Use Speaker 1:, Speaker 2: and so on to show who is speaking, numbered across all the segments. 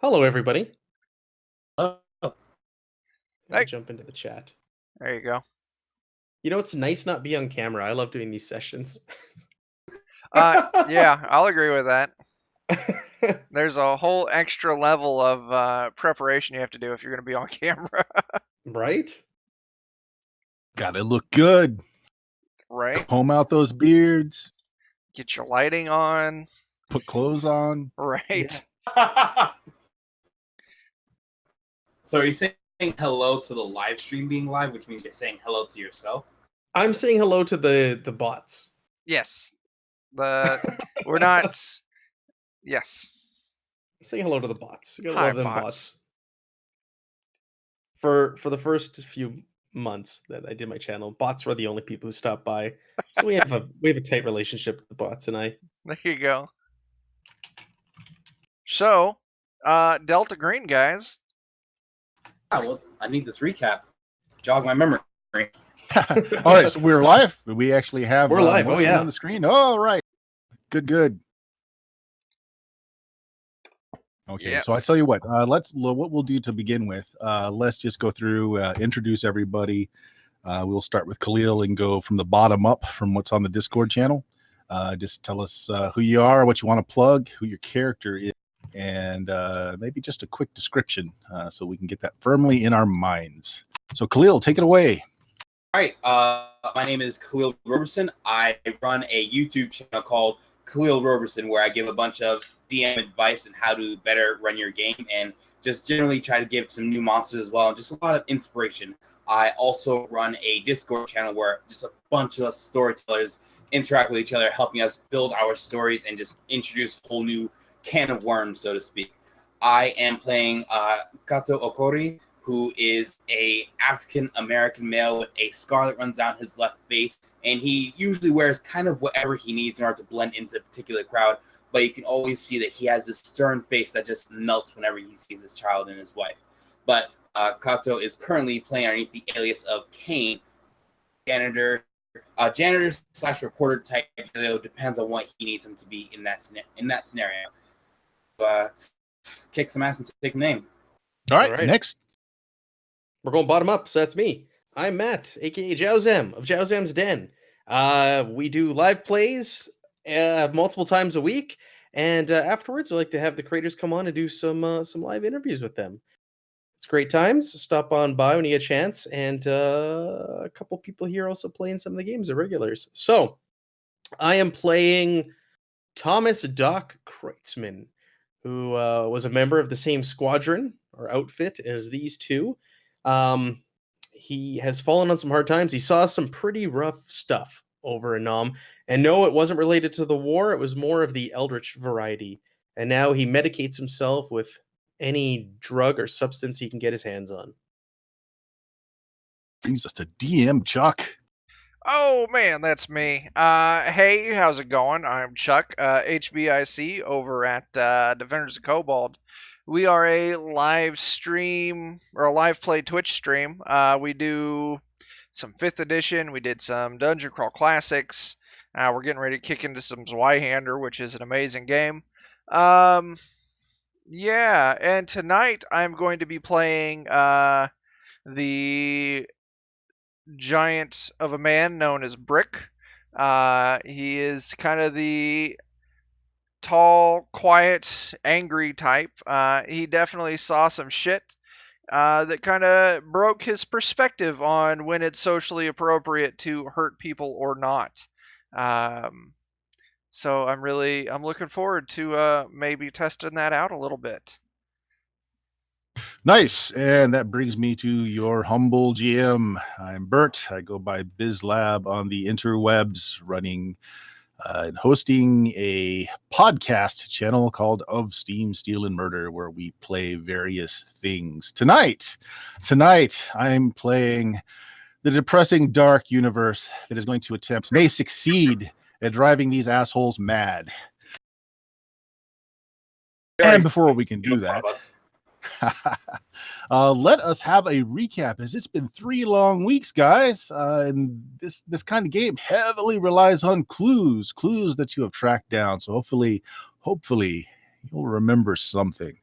Speaker 1: Hello, everybody.
Speaker 2: Oh,
Speaker 1: I'll
Speaker 3: Hey.
Speaker 1: jump into the chat.
Speaker 3: There you go.
Speaker 1: You know, it's nice not be on camera. I love doing these sessions.
Speaker 3: Yeah, I'll agree with that. There's a whole extra level of preparation you have to do if you're going to be on camera,
Speaker 1: Right?
Speaker 2: gotta look good.
Speaker 3: right?
Speaker 2: Comb out those beards.
Speaker 3: Get your lighting on,
Speaker 2: Put clothes on.
Speaker 3: right?
Speaker 4: So are you saying hello to the live stream being live, which means you're saying hello to yourself?
Speaker 1: I'm saying hello to the bots.
Speaker 3: Yes. We're not. Yes.
Speaker 1: I'm saying hello to the bots. You gotta
Speaker 3: Hi,
Speaker 1: love them bots. For the first few months that I did my channel, bots were the only people who stopped by. So we have a tight relationship with the bots and I.
Speaker 3: There you go. So, Delta Green, guys.
Speaker 4: Well, I need this recap. Jog my memory.
Speaker 2: All right, so we're live. We actually have
Speaker 1: We're live. Oh,
Speaker 2: motion
Speaker 1: yeah.
Speaker 2: on the screen. All right. Good. Okay, so I
Speaker 3: Yes.
Speaker 2: tell you what, what we'll do to begin with, let's just go through, introduce everybody. We'll start with Khalil and go from the bottom up from what's on the Discord channel. Just tell us who you are, what you want to plug, who your character is, and maybe just a quick description so we can get that firmly in our minds. So Khalil, take it away.
Speaker 4: All right. My name is Khalil Roberson. I run a YouTube channel called Khalil Roberson, where I give a bunch of DM advice on how to better run your game and just generally try to give some new monsters as well, and just a lot of inspiration. I also run a Discord channel where just a bunch of us storytellers interact with each other, helping us build our stories and just introduce a whole new can of worms, so to speak. I am playing Kato Okori, who is a African-American male with a scar that runs down his left face, and he usually wears kind of whatever he needs in order to blend into a particular crowd, but you can always see that he has this stern face that just melts whenever he sees his child and his wife. But Kato is currently playing underneath the alias of Kane, janitor slash reporter type. It depends on what he needs him to be in that scenario. Kick some ass and take a name.
Speaker 2: All right. Next.
Speaker 1: We're going bottom up, so that's me. I'm Matt, aka Jowzam of Jowzam's Den. We do live plays multiple times a week, and afterwards, I like to have the creators come on and do some live interviews with them. It's great times. Stop on by when you get a chance, and a couple people here also playing some of the games as regulars. So, I am playing Thomas Doc Kreutzmann, who was a member of the same squadron or outfit as these two. He has fallen on some hard times. He saw some pretty rough stuff over in Nam. And no, it wasn't related to the war. It was more of the eldritch variety. And now he medicates himself with any drug or substance he can get his hands on.
Speaker 2: Brings us to DM Chuck.
Speaker 3: Oh man, that's me. Hey, how's it going? I'm Chuck, HBIC over at Defenders of Cobalt. We are a live stream or a live play Twitch stream. We do some 5th edition. We did some Dungeon Crawl Classics. We're getting ready to kick into some Zweihander, which is an amazing game. Yeah, and tonight I'm going to be playing the giant of a man known as Brick. He is kind of the tall, quiet, angry type. He definitely saw some shit that kind of broke his perspective on when it's socially appropriate to hurt people or not. So I'm looking forward to maybe testing that out a little bit.
Speaker 2: Nice. And that brings me to your humble GM. I'm Bert. I go by BizLab on the interwebs, running and hosting a podcast channel called Of Steam, Steel, and Murder, where we play various things. Tonight, I'm playing the depressing dark universe that is going to may succeed at driving these assholes mad. And before we can do that, let us have a recap, as it's been 3 long weeks, guys, and this kind of game heavily relies on clues that you have tracked down. So hopefully you'll remember something.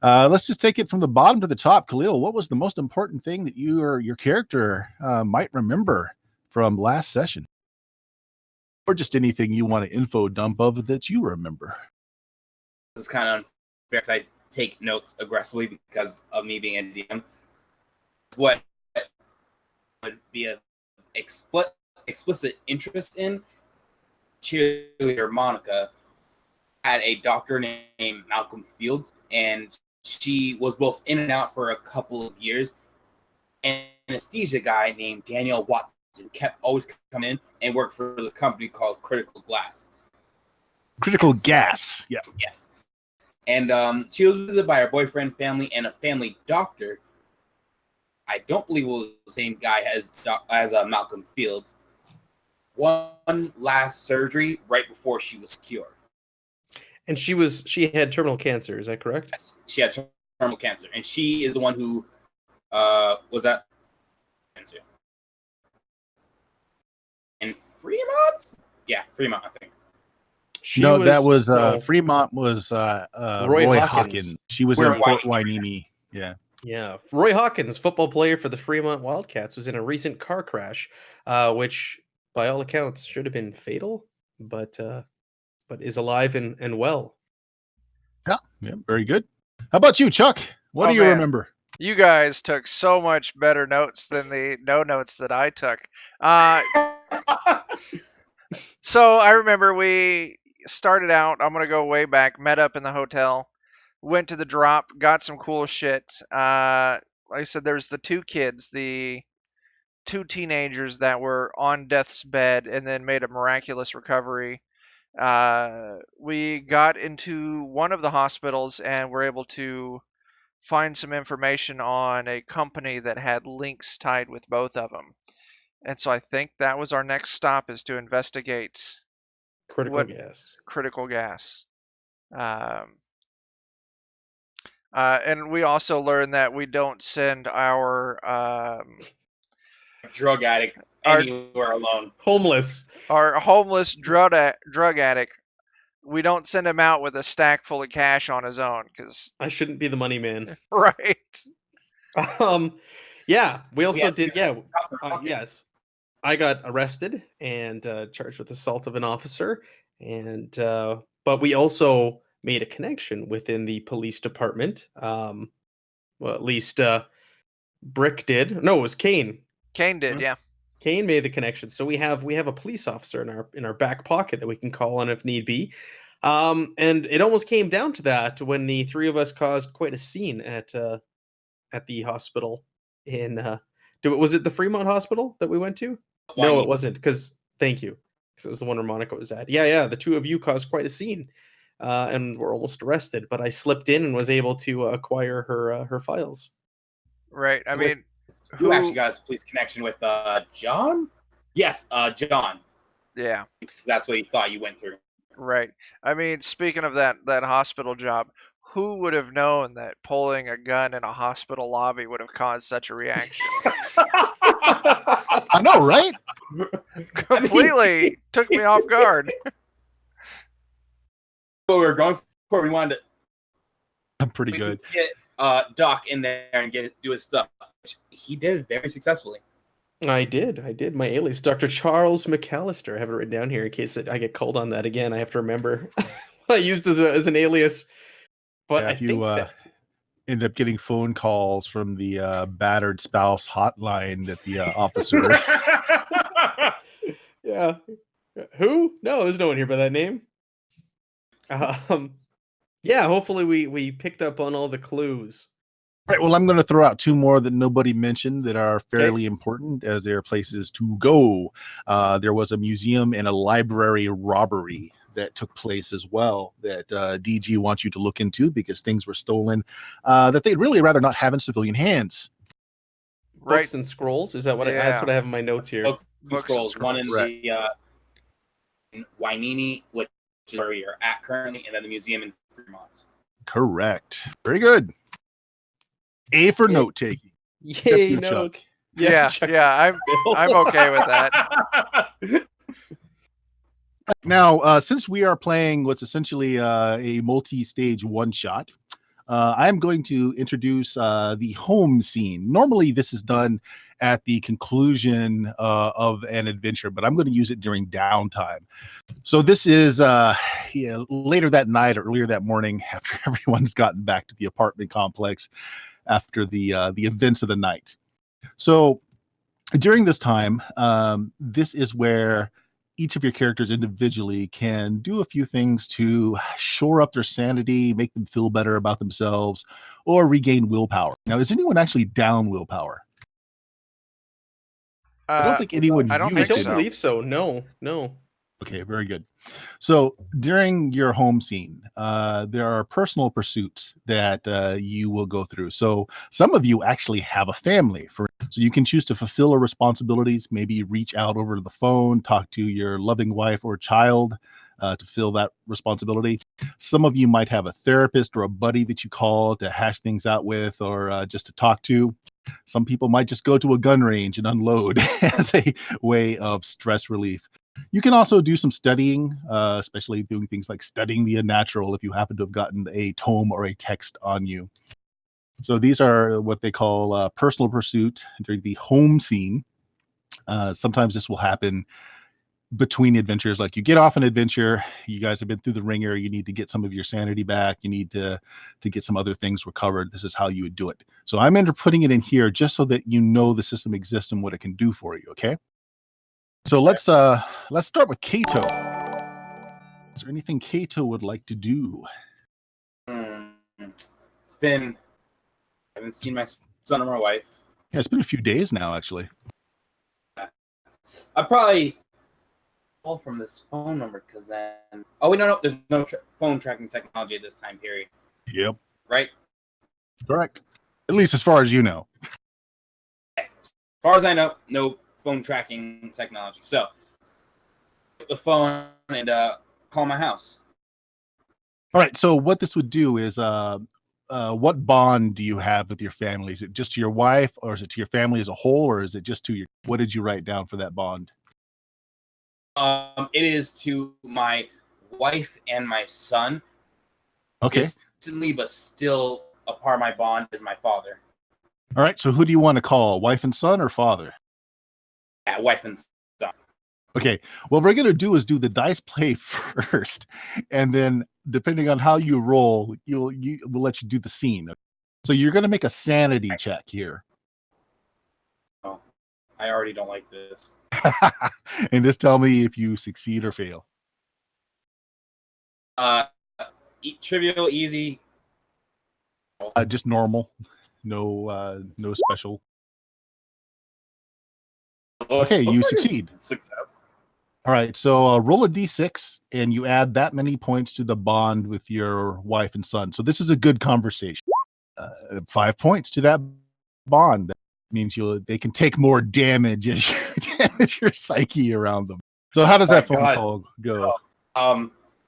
Speaker 2: Let's just take it from the bottom to the top. Khalil, what was the most important thing that you or your character might remember from last session? Or just anything you want to info dump of that you remember?
Speaker 4: This is kind of unfair because I take notes aggressively because of me being a DM. What would be an explicit interest in cheerleader Monica had a doctor named Malcolm Fields, and she was both in and out for a couple of years. An anesthesia guy named Daniel Watson kept always coming in and worked for the company called Critical Glass.
Speaker 2: Critical Gas. Yeah.
Speaker 4: Yes. And she was visited by her boyfriend, family, and a family doctor. I don't believe it was the same guy as Malcolm Fields. One last surgery right before she was cured.
Speaker 1: And she had terminal cancer, is that correct?
Speaker 4: Yes, she had terminal cancer, and she is the one who was that cancer in Fremont? Yeah, Fremont, I think.
Speaker 2: That was Fremont was Roy Hawkins. She was in Port Hueneme. Yeah.
Speaker 1: Yeah. Roy Hawkins, football player for the Fremont Wildcats, was in a recent car crash, which by all accounts should have been fatal, but is alive and well.
Speaker 2: Yeah, very good. How about you, Chuck? What do you remember?
Speaker 3: You guys took so much better notes than the no notes that I took. So I remember we started out, I'm going to go way back, met up in the hotel, went to the drop, got some cool shit. Like I said, there's the two kids, the two teenagers that were on death's bed and then made a miraculous recovery. We got into one of the hospitals and were able to find some information on a company that had links tied with both of them. And so I think that was our next stop, is to investigate
Speaker 1: critical gas.
Speaker 3: Critical gas. And we also learned that we don't send our
Speaker 4: drug addict anywhere alone.
Speaker 3: Our homeless drug addict. We don't send him out with a stack full of cash on his own, because
Speaker 1: I shouldn't be the money man.
Speaker 3: Right.
Speaker 1: Yeah. We also did. Yeah. Yes. I got arrested and charged with assault of an officer, and but we also made a connection within the police department. Well, at least Brick did. No, it was Kane.
Speaker 3: Kane did, yeah.
Speaker 1: Kane made the connection. So we have a police officer in our back pocket that we can call on if need be. And it almost came down to that when the three of us caused quite a scene at the hospital in was it the Fremont hospital that we went to? No, it wasn't, because thank you. Because it was the one where Monica was at. Yeah, the two of you caused quite a scene. And were almost arrested, but I slipped in and was able to acquire her files.
Speaker 3: Right. I mean,
Speaker 4: who actually got his police connection with John? Yes, John.
Speaker 3: Yeah.
Speaker 4: That's what he thought you went through.
Speaker 3: Right. I mean, speaking of that hospital job, who would have known that pulling a gun in a hospital lobby would have caused such a reaction?
Speaker 2: I know, right?
Speaker 3: Completely took me off guard.
Speaker 4: What we were going for, we wanted to.
Speaker 2: I'm pretty good.
Speaker 4: Get Doc in there and do his stuff, which he did very successfully.
Speaker 1: I did. My alias, Dr. Charles McAllister. I have it written down here in case I get called on that again. I have to remember what I used as an alias. But
Speaker 2: if you end up getting phone calls from the battered spouse hotline that the officer.
Speaker 1: Yeah. Who? No, there's no one here by that name. Yeah, hopefully we picked up on all the clues.
Speaker 2: Right, well, I'm going to throw out two more that nobody mentioned that are fairly important, as they are places to go. There was a museum and a library robbery that took place as well that DG wants you to look into, because things were stolen that they'd really rather not have in civilian hands.
Speaker 1: Books and scrolls? Is that what that's what I have in my notes here?
Speaker 4: Books and scrolls. One in the in Hueneme, which is where we are at currently, and then the museum in Fremont.
Speaker 2: Correct. Very good. A for note taking.
Speaker 1: Yay, note.
Speaker 3: Yeah, I'm okay with that.
Speaker 2: Now, since we are playing what's essentially a multi-stage one-shot, I'm going to introduce the home scene. Normally, this is done at the conclusion of an adventure, but I'm going to use it during downtime. So this is later that night or earlier that morning after everyone's gotten back to the apartment complex after the events of the night. So during this time, this is where each of your characters individually can do a few things to shore up their sanity, make them feel better about themselves, or regain willpower. Now, is anyone actually down willpower? I don't think anyone
Speaker 3: I don't
Speaker 1: I
Speaker 2: used
Speaker 3: think
Speaker 1: don't
Speaker 2: it.
Speaker 3: so.
Speaker 1: believe so. No.
Speaker 2: Okay, very good. So during your home scene, there are personal pursuits that you will go through. So some of you actually have a family, so you can choose to fulfill your responsibilities. Maybe reach out over the phone, talk to your loving wife or child to fill that responsibility. Some of you might have a therapist or a buddy that you call to hash things out with, or just to talk to. Some people might just go to a gun range and unload as a way of stress relief. You can also do some studying, especially doing things like studying the unnatural if you happen to have gotten a tome or a text on you. So these are what they call personal pursuit during the home scene. Sometimes this will happen between adventures. Like you get off an adventure, you guys have been through the ringer, you need to get some of your sanity back, you need to get some other things recovered. This is how you would do it. So I'm putting it in here just so that you know the system exists and what it can do for you. Okay. So let's start with Kato. Is there anything Kato would like to do?
Speaker 4: It's been, I haven't seen my son or my wife.
Speaker 2: Yeah, it's been a few days now, actually.
Speaker 4: I probably call from this phone number because then. Oh wait, no, there's no phone tracking technology at this time period.
Speaker 2: Yep.
Speaker 4: Right.
Speaker 2: Correct. At least as far as you know.
Speaker 4: As far as I know, no phone tracking technology. So, the phone and call my house.
Speaker 2: All right. So what this would do is, what bond do you have with your family? Is it just to your wife, or is it to your family as a whole, or is it just to your? What did you write down for that bond?
Speaker 4: It is to my wife and my son.
Speaker 2: Okay.
Speaker 4: Distantly, but still a part of my bond is my father.
Speaker 2: All right. So who do you want to call? Wife and son or father?
Speaker 4: Yeah, wife and son.
Speaker 2: Okay. What we're gonna do is do the dice play first, and then depending on how you roll, we'll let you do the scene. So you're gonna make a sanity check here.
Speaker 4: Oh, I already don't like this.
Speaker 2: And just tell me if you succeed or fail.
Speaker 4: Trivial, easy.
Speaker 2: Just normal, no special. Okay, you succeed.
Speaker 4: Success.
Speaker 2: All right, so roll a d6, and you add that many points to the bond with your wife and son. So this is a good conversation. 5 points to that bond. That means they can take more damage as you damage your psyche around them. So how does that phone call go?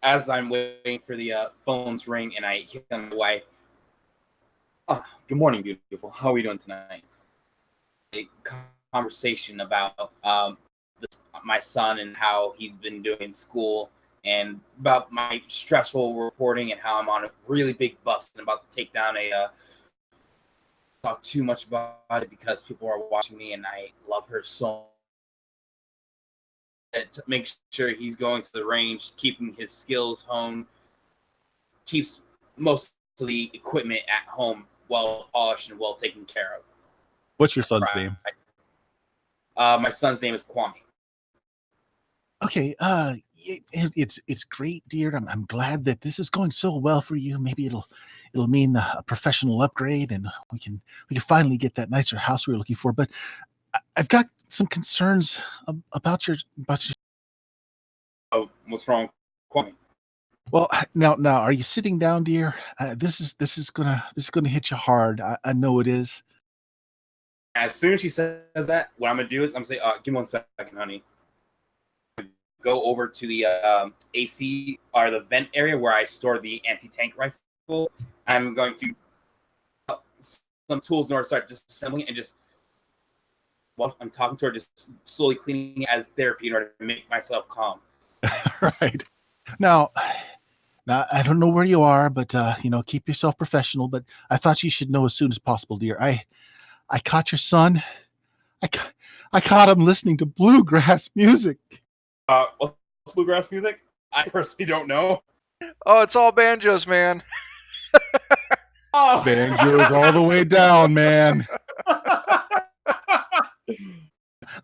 Speaker 4: As I'm waiting for the phone's ring, and I hear my wife. Oh, good morning, beautiful. How are we doing tonight? A conversation about my son and how he's been doing in school, and about my stressful reporting and how I'm on a really big bus and about to take down talk too much about it because people are watching me, and I love her so much. To make sure he's going to the range, keeping his skills honed, keeps most of the equipment at home well polished and well taken care of.
Speaker 2: What's your son's name?
Speaker 4: My son's name is Kwame.
Speaker 2: Okay, it's great, dear. I'm glad that this is going so well for you. Maybe it'll mean a professional upgrade, and we can finally get that nicer house we were looking for. But I've got some concerns about your.
Speaker 4: Oh, what's wrong, Kwame?
Speaker 2: Well, now, are you sitting down, dear? This is gonna hit you hard. I know it is.
Speaker 4: As soon as she says that, what I'm gonna do is I'm gonna say, "Give me 1 second, honey." Go over to the AC or the vent area where I store the anti-tank rifle. I'm going to some tools in order to start disassembling and just while I'm talking to her, just slowly cleaning it as therapy in order to make myself calm.
Speaker 2: Right. Now, Now, I don't know where you are, but keep yourself professional. But I thought you should know as soon as possible, dear. I caught your son. I caught him listening to bluegrass music.
Speaker 4: What's bluegrass music? I personally don't know.
Speaker 3: Oh, it's all banjos, man.
Speaker 4: Oh.
Speaker 2: Banjos all the way down, man.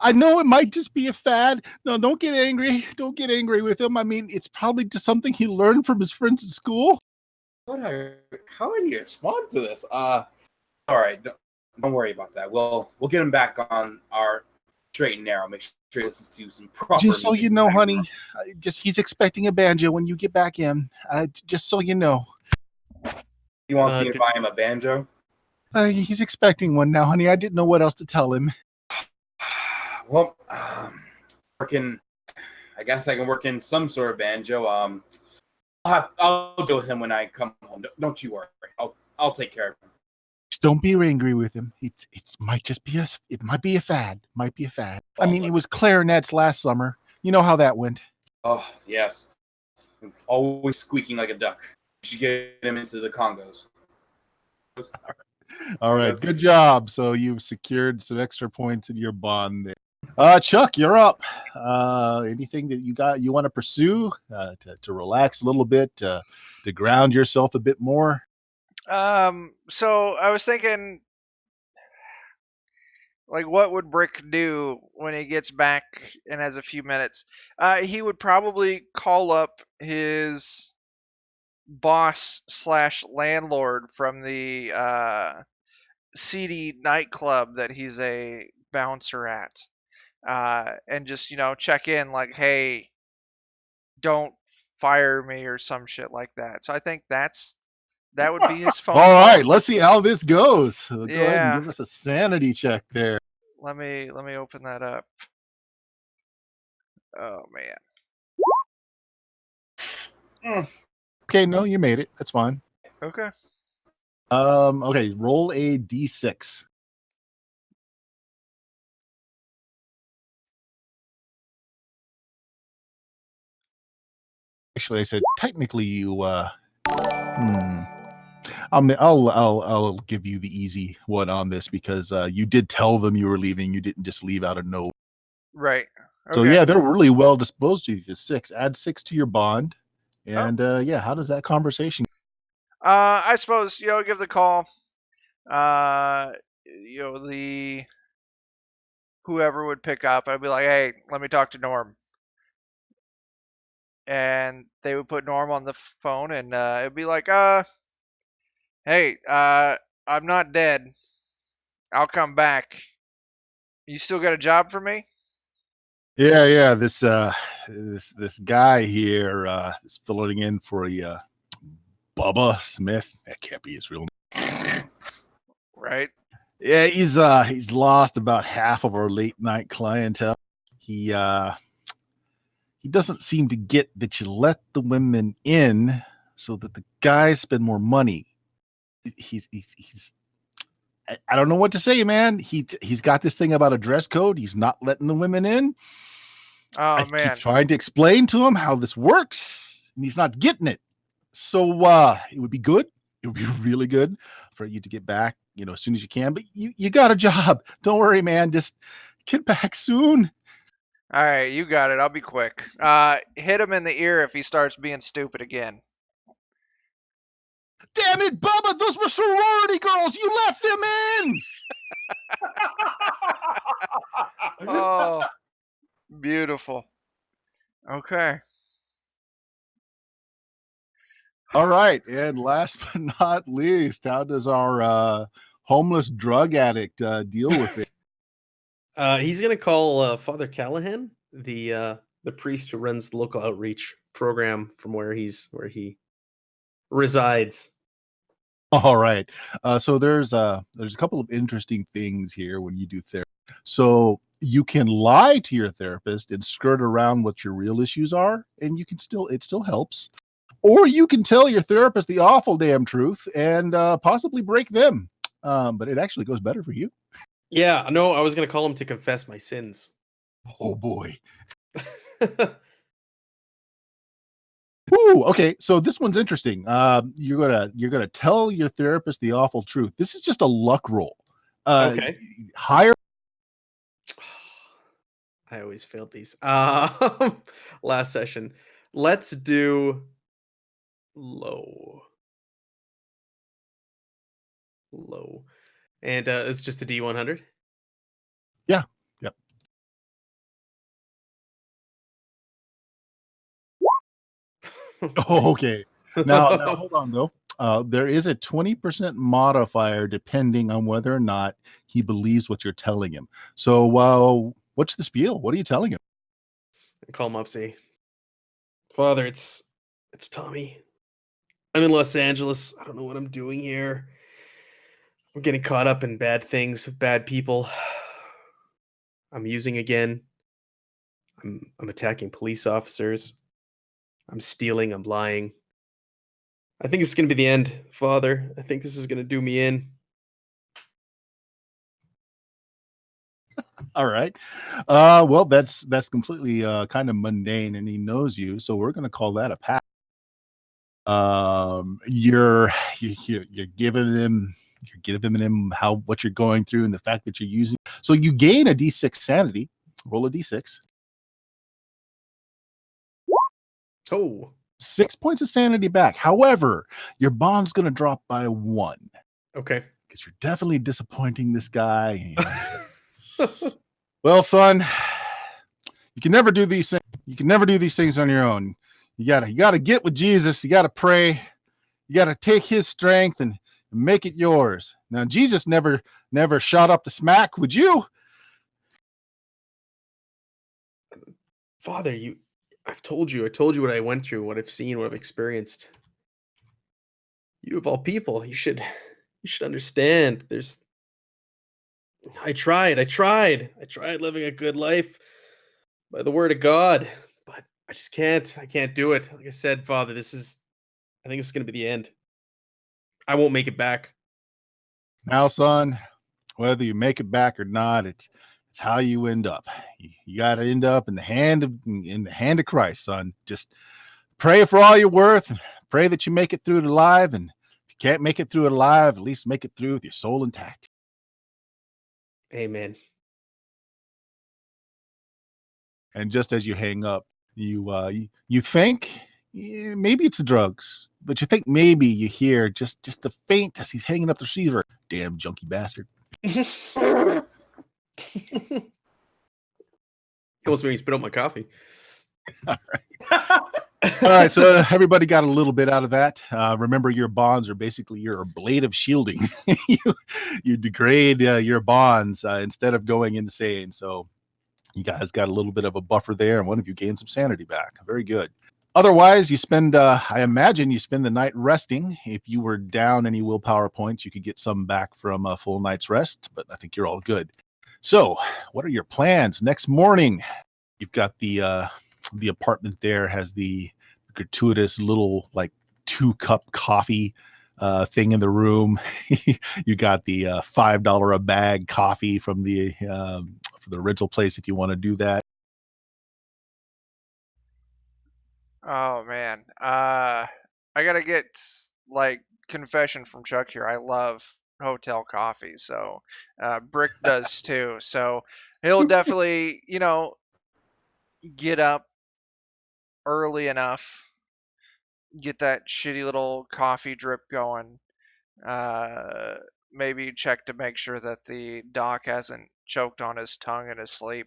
Speaker 2: I know it might just be a fad. No, don't get angry. Don't get angry with him. I mean, it's probably just something he learned from his friends at school.
Speaker 4: How would he respond to this? All right, don't worry about that. We'll get him back on our straight and narrow. Make sure he listens to some proper.
Speaker 2: Just so
Speaker 4: music.
Speaker 2: you know, honey, he's expecting a banjo when you get back in. Just so you know.
Speaker 4: He wants me to buy him a banjo.
Speaker 2: He's expecting one now, honey. I didn't know what else to tell him.
Speaker 4: Well, working. I guess I can work in some sort of banjo. I'll go with him when I come home. Don't you worry. I'll take care of him.
Speaker 2: Just don't be angry with him. It might just be it might be a fad. Might be a fad. I mean, it was clarinets last summer. You know how that went.
Speaker 4: Oh yes, always squeaking like a duck. You should get him into the Congos.
Speaker 2: All right, good job. So you've secured some extra points in your bond there. Chuck, you're up. Anything that you want to pursue to relax a little bit, to ground yourself a bit more?
Speaker 3: So I was thinking, like, what would Brick do when he gets back and has a few minutes? He would probably call up his boss / landlord from the seedy nightclub that he's a bouncer at, and just check in, like, hey, don't fire me or some shit like that. So I think that would be his phone
Speaker 2: All
Speaker 3: call.
Speaker 2: right, let's see how this goes. Go ahead
Speaker 3: Yeah.
Speaker 2: and give us a sanity check there.
Speaker 3: Let me open that up. Oh man.
Speaker 2: Okay, no, you made it. That's fine.
Speaker 3: Okay.
Speaker 2: Okay, roll a d6. Actually, I said technically you. I'll give you the easy one on this because you did tell them you were leaving. You didn't just leave out of nowhere.
Speaker 3: Right. Okay.
Speaker 2: So yeah, they're really well disposed to you. 6. Add 6 to your bond, and yeah, how does that conversation?
Speaker 3: I suppose give the call. The whoever would pick up, I'd be like, hey, let me talk to Norm. And they would put Norm on the phone, and it'd be like, hey, I'm not dead. I'll come back. You still got a job for me?
Speaker 2: Yeah. This guy here is filling in for a Bubba Smith. That can't be his real name.
Speaker 3: Right.
Speaker 2: Yeah, he's lost about half of our late night clientele. He doesn't seem to get that you let the women in so that the guys spend more money. He's I don't know what to say, man. He's got this thing about a dress code. He's not letting the women in.
Speaker 3: Oh man.
Speaker 2: I keep trying to explain to him how this works, and he's not getting it. So it would be good. It would be really good for you to get back, as soon as you can. But you got a job. Don't worry, man. Just get back soon.
Speaker 3: All right, you got it. I'll be quick. Hit him in the ear if he starts being stupid again.
Speaker 2: Damn it, Bubba! Those were sorority girls. You let them in.
Speaker 3: Oh, beautiful. Okay.
Speaker 2: All right, and last but not least, how does our homeless drug addict deal with it?
Speaker 1: He's gonna call Father Callahan, the priest who runs the local outreach program from where he resides.
Speaker 2: All right. So there's a couple of interesting things here when you do therapy. So you can lie to your therapist and skirt around what your real issues are, and it still helps. Or you can tell your therapist the awful damn truth and possibly break them. But it actually goes better for you.
Speaker 1: Yeah, no, I was gonna call him to confess my sins.
Speaker 2: Oh boy. Ooh, okay. So this one's interesting. You're gonna tell your therapist the awful truth. This is just a luck roll.
Speaker 1: Okay.
Speaker 2: Higher.
Speaker 1: I always failed these. Last session. Let's do low. Low. And it's just a D100.
Speaker 2: Yeah. Yep. Oh, okay. Now hold on though. There is a 20% modifier depending on whether or not he believes what you're telling him. So, what's the spiel? What are you telling him?
Speaker 1: Call him up, say, Father, it's Tommy. I'm in Los Angeles. I don't know what I'm doing here. I'm getting caught up in bad things with bad people. I'm using again. I'm attacking police officers. I'm stealing. I'm lying. I think this is gonna be the end, Father. I think this is gonna do me in.
Speaker 2: All right. Well, that's completely kind of mundane, and he knows you, so we're going to call that a pass. You're you're giving him how what you're going through and the fact that you're using. So you gain a D6 sanity. Roll a D6.
Speaker 1: Oh,
Speaker 2: 6 points of sanity back. However, your bond's going to drop by 1
Speaker 1: okay.
Speaker 2: because you're definitely disappointing this guy. Well, son, you can never do these things. You can never do these things on your own. You gotta get with Jesus. You gotta pray. You gotta take his strength and make it yours. Now, Jesus never shot up the smack. Would you?
Speaker 1: Father, I told you what I went through, what I've seen, what I've experienced. You of all people, you should understand. I tried living a good life by the word of God, but I just can't. I can't do it. Like I said, Father, I think this is gonna be the end. I won't make it back.
Speaker 2: Now, son, whether you make it back or not, it's how you end up. You got to end up in the hand of Christ, son. Just pray for all you're worth. And pray that you make it through it alive. And if you can't make it through it alive, at least make it through with your soul intact.
Speaker 1: Amen.
Speaker 2: And just as you hang up, you think maybe it's the drugs, but you think maybe you hear just the faint as he's hanging up the receiver. Damn junkie bastard.
Speaker 1: Almost made me spit out my coffee.
Speaker 2: All right, so everybody got a little bit out of that. Remember, your bonds are basically your blade of shielding. you degrade your bonds instead of going insane. So you guys got a little bit of a buffer there, and one of you gained some sanity back. Very good. Otherwise, you spend, I imagine you spend the night resting. If you were down any willpower points, you could get some back from a full night's rest, but I think you're all good. So what are your plans? Next morning, you've got the apartment there has the gratuitous little like 2-cup coffee thing in the room. You got the $5 a bag coffee from the rental place if you want to do that.
Speaker 3: Oh man. I gotta get like confession from Chuck here. I love hotel coffee, so Brick does too. So he'll definitely, get up early enough, get that shitty little coffee drip going. Uh, Maybe check to make sure that the doc hasn't choked on his tongue in his sleep.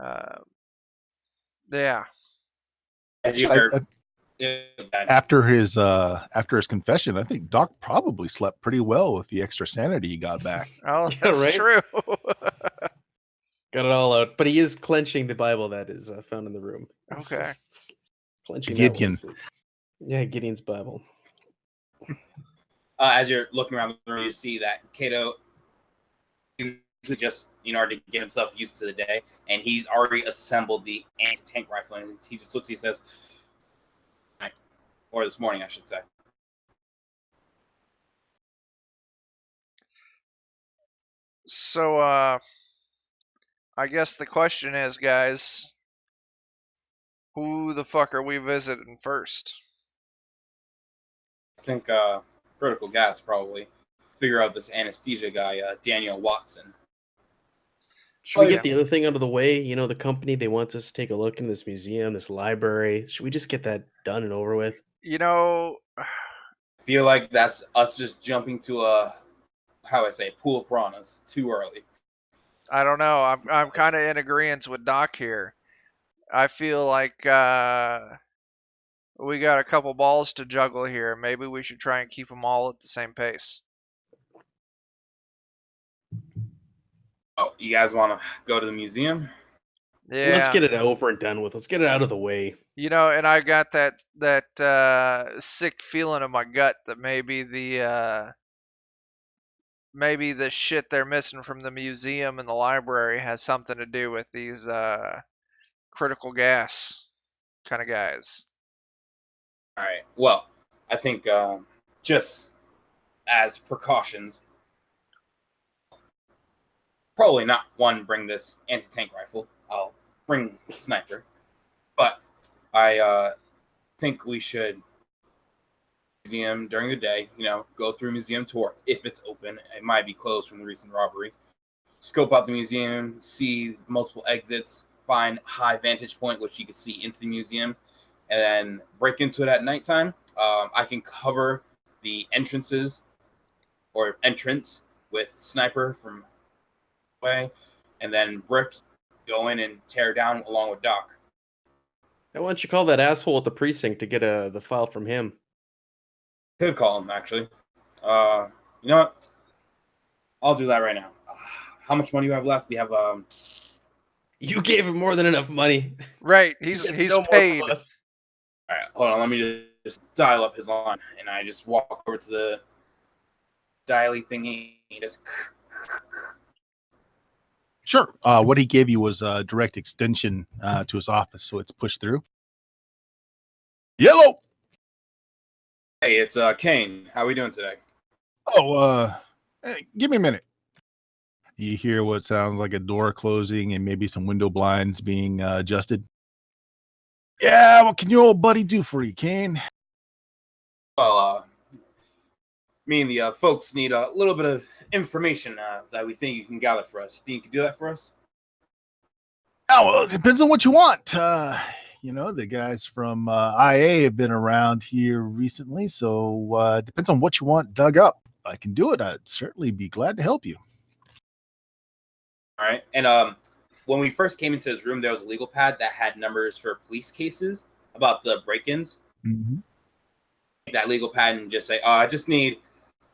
Speaker 3: Uh, yeah.
Speaker 4: As you
Speaker 2: I-
Speaker 4: heard,
Speaker 2: I- after his confession, I think Doc probably slept pretty well with the extra sanity he got back.
Speaker 3: Oh,
Speaker 1: Yeah,
Speaker 3: that's
Speaker 1: right?
Speaker 3: true.
Speaker 1: Got it all out, but he is clenching the Bible that is found in the room.
Speaker 3: Okay.
Speaker 1: Clenching
Speaker 2: Gideon.
Speaker 1: that one. Yeah, Gideon's Bible.
Speaker 4: as you're looking around the room, you see that Kato just in order to get himself used to the day, and he's already assembled the anti-tank rifle, and he just looks at you and says, or this morning, I should say.
Speaker 3: So, I guess the question is, guys, Who the fuck are we visiting first?
Speaker 4: I think Critical Gas probably figure out this anesthesia guy, Daniel Watson.
Speaker 1: Should we
Speaker 3: yeah.
Speaker 1: get the other thing out of the way? You know, the company, they want us to take a look in this museum, this library. Should we just get that done and over with?
Speaker 3: You know,
Speaker 4: I feel like that's us just jumping to a, how I say, pool of piranhas too early.
Speaker 3: I don't know. I'm kind of in agreement with Doc here. I feel like we got a couple balls to juggle here. Maybe we should try and keep them all at the same pace.
Speaker 4: Oh, you guys want to go to the museum?
Speaker 3: Yeah.
Speaker 1: Let's get it over and done with. Let's get it out of the way.
Speaker 3: You know, and I got that sick feeling in my gut that maybe the shit they're missing from the museum and the library has something to do with these critical gas kind of guys.
Speaker 4: All right. Well, I think just as precautions, probably not one bring this anti-tank rifle. I'll bring the sniper, but I think we should museum during the day. You know, go through museum tour if it's open. It might be closed from the recent robberies. Scope out the museum, see multiple exits, find high vantage point which you can see into the museum, and then break into it at nighttime. I can cover the entrances or entrance with sniper from way, and then Brick go in and tear down along with Doc.
Speaker 1: Now, why don't you call that asshole at the precinct to get the file from him?
Speaker 4: Could call him actually. You know what? I'll do that right now. How much money do you have left? We have
Speaker 1: You gave him more than enough money.
Speaker 3: Right,
Speaker 1: He
Speaker 3: he's
Speaker 1: gets no more from
Speaker 3: paid.
Speaker 1: us.
Speaker 4: All right, hold on. Let me just dial up his line, and I just walk over to the dialy thingy. He just
Speaker 2: Sure. What he gave you was a direct extension to his office, so it's pushed through. Yellow.
Speaker 4: hey, it's Kane. How we doing today?
Speaker 2: Oh, hey, give me a minute. You hear what sounds like a door closing and maybe some window blinds being adjusted. Yeah, what can your old buddy do for you, Kane?
Speaker 4: Well, me and the folks need a little bit of information that we think you can gather for us. Think you can do that for us?
Speaker 2: Oh, well, it depends on what you want. You know, the guys from IA have been around here recently, so it depends on what you want dug up. If I can do it, I'd certainly be glad to help you.
Speaker 4: All right. And when we first came into this room, there was a legal pad that had numbers for police cases about the break-ins.
Speaker 2: Mm-hmm.
Speaker 4: That legal pad and just say, I just need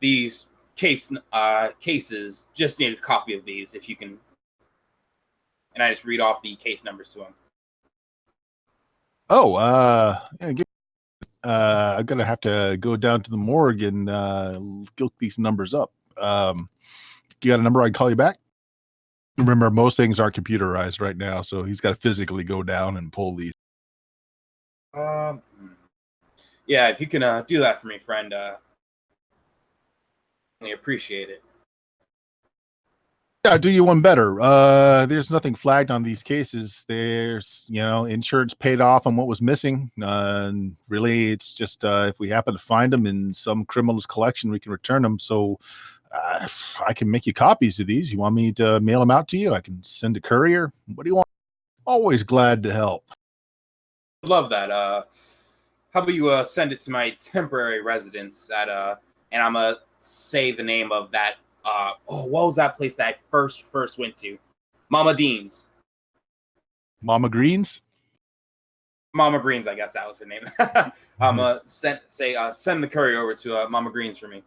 Speaker 4: these cases. Just need a copy of these if you can. And I just read off the case numbers to him.
Speaker 2: Oh, yeah, I'm gonna have to go down to the morgue and look these numbers up. You got a number I can call you back? Remember, most things are computerized right now, so he's got to physically go down and pull these.
Speaker 4: Yeah, if you can do that for me, friend, I appreciate it.
Speaker 2: Yeah, I'll do you one better. There's nothing flagged on these cases. There's, insurance paid off on what was missing. And really, it's just if we happen to find them in some criminal's collection, we can return them. So I can make you copies of these. You want me to mail them out to you? I can send a courier. What do you want? Always glad to help.
Speaker 4: Love that. How about you send it to my temporary residence at and I'm gonna say the name of that. What was that place that I first went to? Mama Dean's.
Speaker 2: Mama Greens?
Speaker 4: Mama Greens, I guess that was her name. Send the courier over to Mama Greens for me.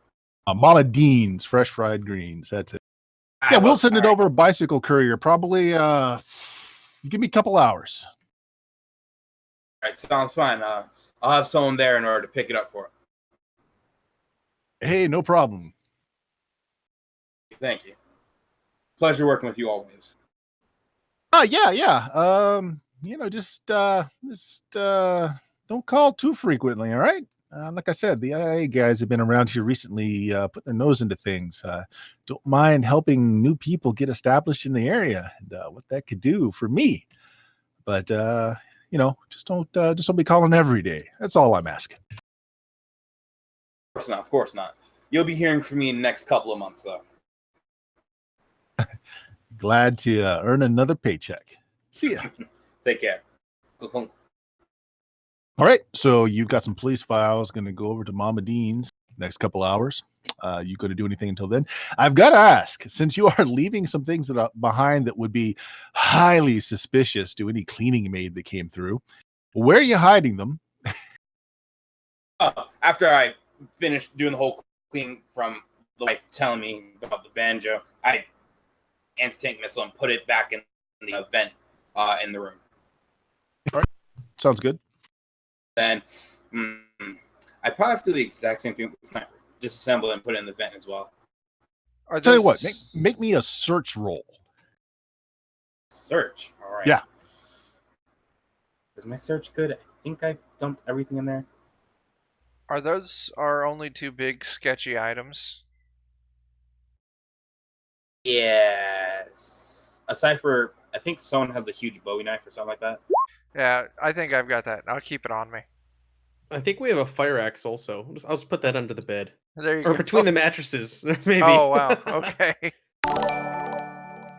Speaker 2: Mama Dean's fresh fried greens. That's it. Yeah, we'll send it over a bicycle courier. Probably give me a couple hours.
Speaker 4: All right, sounds fine. I'll have someone there in order to pick it up for it.
Speaker 2: Hey, no problem.
Speaker 4: Thank you. Pleasure working with you always.
Speaker 2: Yeah. Just don't call too frequently, all right? Like I said, the IA guys have been around here recently, putting their nose into things. Don't mind helping new people get established in the area and what that could do for me. But just don't be calling every day. That's all I'm asking.
Speaker 4: Of course not. You'll be hearing from me in the next couple of months, though.
Speaker 2: Glad to earn another paycheck. See ya.
Speaker 4: Take care.
Speaker 2: All right, so you've got some police files. Going to go over to Mama Dean's next couple hours. You going to do anything until then? I've got to ask, since you are leaving some things that are behind that would be highly suspicious to any cleaning maid that came through, where are you hiding them?
Speaker 4: After I finished doing the whole clean from the wife telling me about the banjo, I anti-tank missile and put it back in the vent in the room.
Speaker 2: All right, sounds good.
Speaker 4: Then I probably have to do the exact same thing with the sniper. Disassemble and put it in the vent as well.
Speaker 2: I'll tell you what, make me a search roll.
Speaker 4: Search? All right.
Speaker 2: Yeah.
Speaker 4: Is my search good? I think I dumped everything in there.
Speaker 3: Are those our only two big sketchy items?
Speaker 4: Yes. Aside for, I think someone has a huge Bowie knife or something like that.
Speaker 3: Yeah, I think I've got that. I'll keep it on me.
Speaker 1: I think we have a fire axe also. I'll just put that under the bed.
Speaker 3: There you
Speaker 1: Or
Speaker 3: go.
Speaker 1: between the mattresses, maybe.
Speaker 3: Oh, wow. Okay.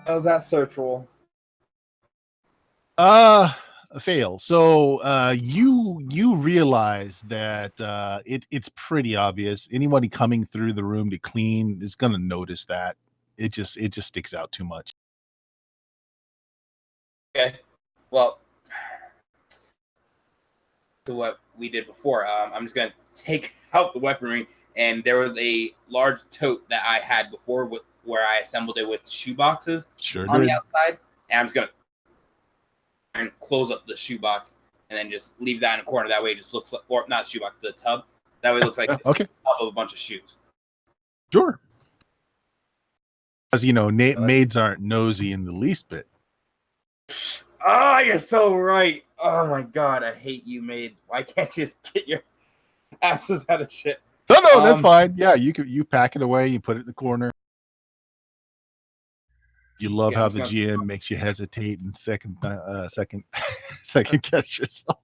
Speaker 4: How's that search roll?
Speaker 2: Fail. So you realize that it's pretty obvious. Anybody coming through the room to clean is gonna notice that. It just sticks out too much.
Speaker 4: Okay. Well, to what we did before, I'm just gonna take out the weaponry, and there was a large tote that I had before where I assembled it with shoe boxes on the outside, and I'm just gonna and close up the shoebox and then just leave that in a corner. That way it just looks like, or not the shoebox, the tub. That way it looks like it's
Speaker 2: okay.
Speaker 4: a tub of a bunch of shoes.
Speaker 2: Sure. As you know, maids aren't nosy in the least bit.
Speaker 4: Oh, you're so right. Oh my god, I hate you maids. Why can't you just get your asses out of shit?
Speaker 2: No, that's fine. Yeah, you pack it away, you put it in the corner. You love how the GM makes you hesitate and second guess yourself.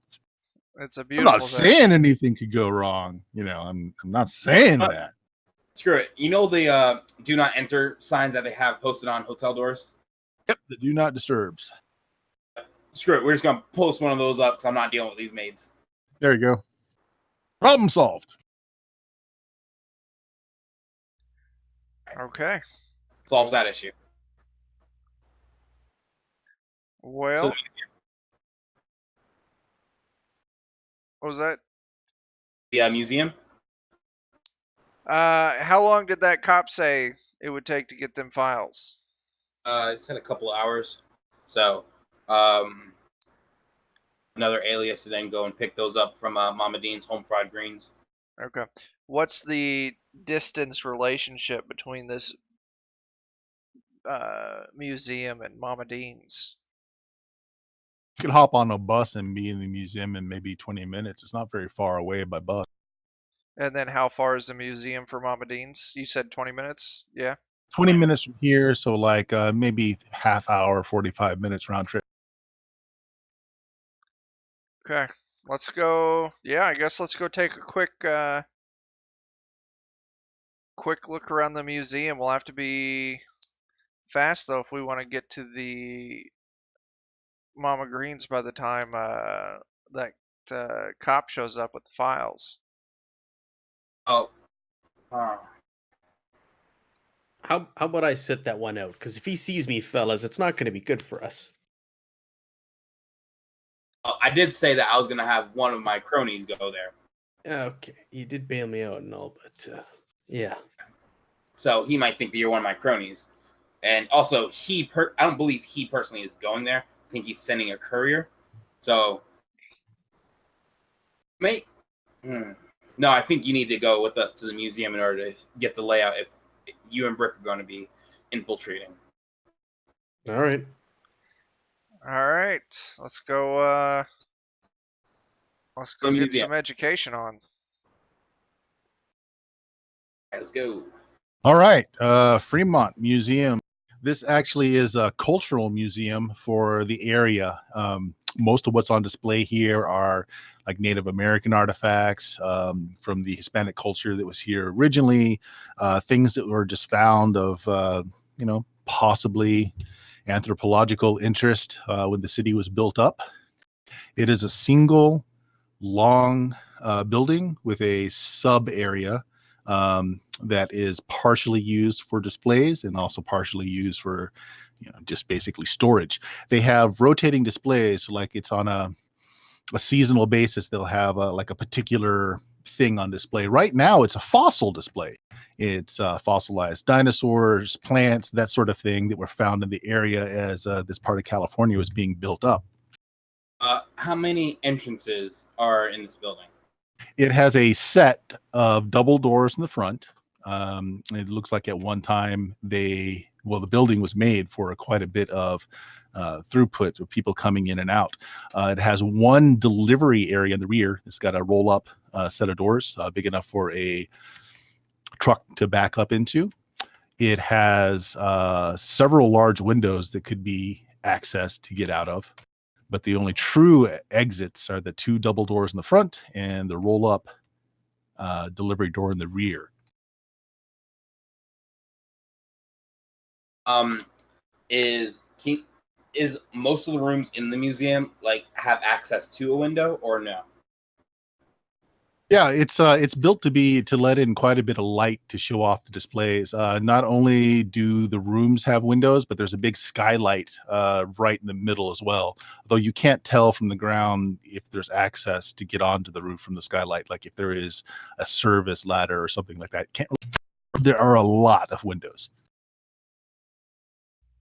Speaker 3: It's a beautiful
Speaker 2: I'm not saying anything could go wrong. I'm not saying that.
Speaker 4: Screw it. You know the do not enter signs that they have posted on hotel doors?
Speaker 2: Yep, the do not disturbs.
Speaker 4: Screw it. We're just going to post one of those up because I'm not dealing with these maids.
Speaker 2: There you go. Problem solved.
Speaker 3: Okay.
Speaker 4: Solves that issue.
Speaker 3: Well, what was that?
Speaker 4: The museum?
Speaker 3: How long did that cop say it would take to get them files?
Speaker 4: It said a couple of hours. So, another alias to then go and pick those up from Mama Dean's Home Fried Greens.
Speaker 3: Okay. What's the distance relationship between this museum and Mama Dean's?
Speaker 2: You could hop on a bus and be in the museum in maybe 20 minutes. It's not very far away by bus.
Speaker 3: And then how far is the museum for Mama Dean's? You said 20 minutes? Yeah.
Speaker 2: 20 minutes from here, so like maybe half hour, 45 minutes round trip.
Speaker 3: Okay. Let's go. Yeah, I guess let's go take a quick look around the museum. We'll have to be fast though if we want to get to the Mama Green's by the time that cop shows up with the files.
Speaker 4: Oh.
Speaker 1: How about I sit that one out? Because if he sees me, fellas, it's not going to be good for us.
Speaker 4: I did say that I was going to have one of my cronies go there.
Speaker 1: Okay, you did bail me out and all, but yeah.
Speaker 4: So he might think that you're one of my cronies. And also, I don't believe he personally is going there. I think he's sending a courier. So, mate, no, I think you need to go with us to the museum in order to get the layout if you and Brick are going to be infiltrating.
Speaker 1: All right.
Speaker 3: All right, let's go. Let's go get some education on.
Speaker 4: All right, let's go.
Speaker 2: All right, Fremont Museum. This actually is a cultural museum for the area. Most of what's on display here are like Native American artifacts from the Hispanic culture that was here originally, things that were just found of, possibly anthropological interest when the city was built up. It is a single long building with a sub area that is partially used for displays and also partially used for just basically storage. They have rotating displays, like it's on a seasonal basis. They'll have like a particular thing on display. Right now it's a fossil display. It's fossilized dinosaurs, plants, that sort of thing that were found in the area as this part of California was being built up.
Speaker 4: How many entrances are in this building?
Speaker 2: It has a set of double doors in the front. It looks like at one time the building was made for quite a bit of throughput of people coming in and out. It has one delivery area in the rear. It's got a roll-up set of doors, big enough for a truck to back up into. It has several large windows that could be accessed to get out of. But the only true exits are the two double doors in the front and the roll-up delivery door in the rear.
Speaker 4: Is most of the rooms in the museum have access to a window or no?
Speaker 2: Yeah, it's built to let in quite a bit of light to show off the displays. Not only do the rooms have windows, but there's a big skylight right in the middle as well. Though you can't tell from the ground if there's access to get onto the roof from the skylight, like if there is a service ladder or something like that. There are a lot of windows.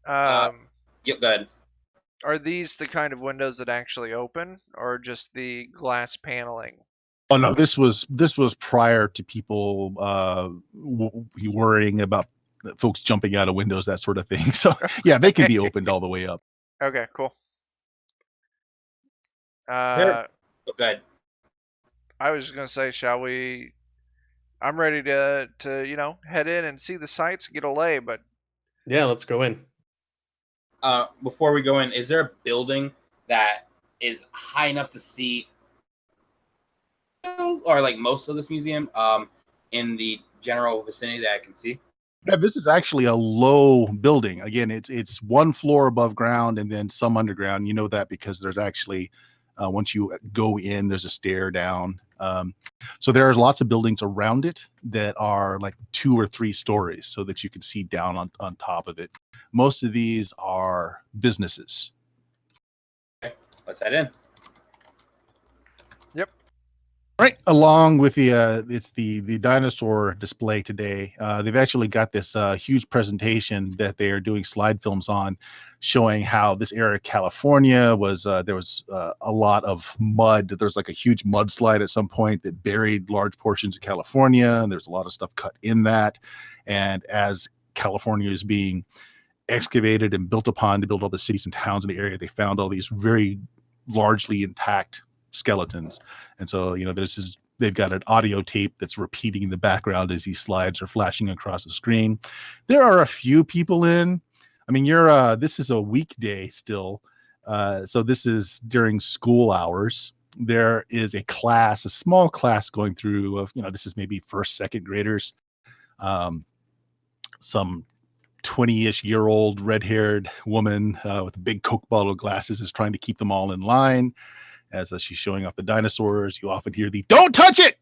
Speaker 3: Um,
Speaker 4: Yep, go ahead.
Speaker 3: Are these the kind of windows that actually open, or just the glass paneling?
Speaker 2: Oh no, this was prior to people worrying about folks jumping out of windows, that sort of thing. So yeah, they can be opened all the way up.
Speaker 3: Okay, cool.
Speaker 4: Go ahead.
Speaker 3: I was just gonna say, shall we? I'm ready to head in and see the sights, get a lay, but
Speaker 1: Yeah, let's go in.
Speaker 4: Before we go in, is there a building that is high enough to see, or like most of this museum, in the general vicinity that I can see?
Speaker 2: Yeah, this is actually a low building. Again, it's one floor above ground and then some underground. You know that because there's actually once you go in, there's a stair down. So there's lots of buildings around it that are like 2 or 3 stories, so that you can see down on top of it. Most of these are businesses.
Speaker 4: Okay, let's head in.
Speaker 3: Yep.
Speaker 2: Right along with the dinosaur display today, they've actually got this huge presentation that they are doing slide films on, showing how this area of California was there was a lot of mud. There's like a huge mudslide at some point that buried large portions of California, and there's a lot of stuff cut in that. And as California is being excavated and built upon to build all the cities and towns in the area, they found all these very largely intact skeletons. And so they've got an audio tape that's repeating in the background as these slides are flashing across the screen. There are a few people in. I mean, this is a weekday still, so this is during school hours. There is a small class going through of this is maybe first, second graders. Some 20-ish year old red-haired woman with big Coke bottle glasses is trying to keep them all in line. As she's showing off the dinosaurs, you often hear the "Don't touch it!"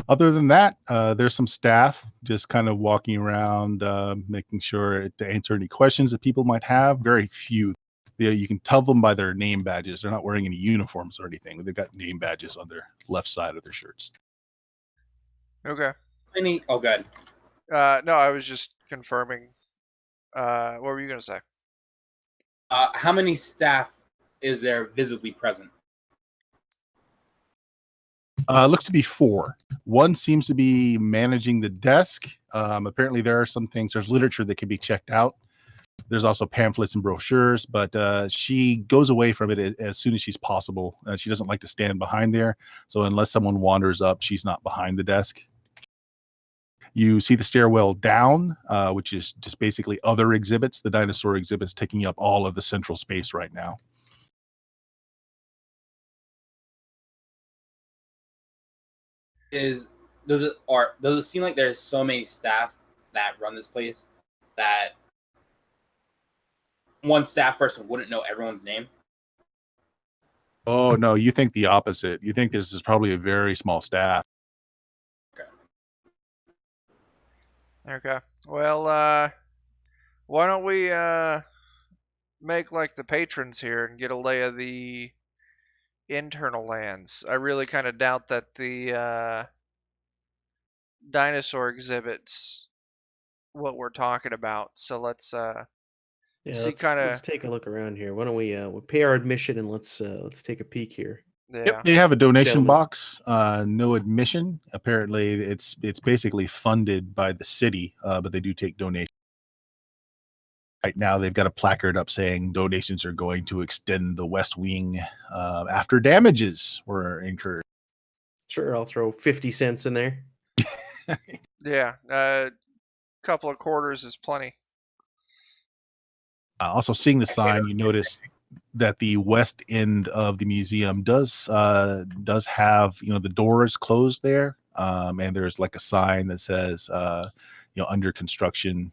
Speaker 2: Other than that, there's some staff just kind of walking around, making sure to answer any questions that people might have. Very few. You can tell them by their name badges. They're not wearing any uniforms or anything. They've got name badges on their left side of their shirts.
Speaker 3: okay.
Speaker 4: Oh, good.
Speaker 3: No, I was just confirming. What were you gonna say?
Speaker 4: How many staff is there visibly present?
Speaker 2: Looks to be 4. One seems to be managing the desk. Apparently there are some things, there's literature that can be checked out. There's also pamphlets and brochures, but she goes away from it as soon as she's possible. She doesn't like to stand behind there. So unless someone wanders up, she's not behind the desk. You see the stairwell down, which is just basically other exhibits. The dinosaur exhibits taking up all of the central space right now.
Speaker 4: Does it seem like there's so many staff that run this place that one staff person wouldn't know everyone's name?
Speaker 2: Oh, no, you think the opposite. You think this is probably a very small staff.
Speaker 3: Okay. Well, why don't we make like the patrons here and get a lay of the internal lands? I really kind of doubt that the dinosaur exhibits what we're talking about. So let's
Speaker 1: Yeah,
Speaker 3: see
Speaker 1: let's
Speaker 3: kinda
Speaker 1: take a look around here. Why don't we pay our admission and let's take a peek here.
Speaker 3: yeah.
Speaker 2: Yep, they have a donation
Speaker 1: Gentlemen.
Speaker 2: box. No admission. Apparently, it's basically funded by the city, but they do take donations. Right now, they've got a placard up saying donations are going to extend the West Wing after damages were incurred.
Speaker 1: Sure, I'll throw 50 cents in there.
Speaker 3: Yeah. Couple of quarters is plenty.
Speaker 2: Also, seeing the sign, you notice that the west end of the museum does have, the doors closed there, and there's like a sign that says under construction.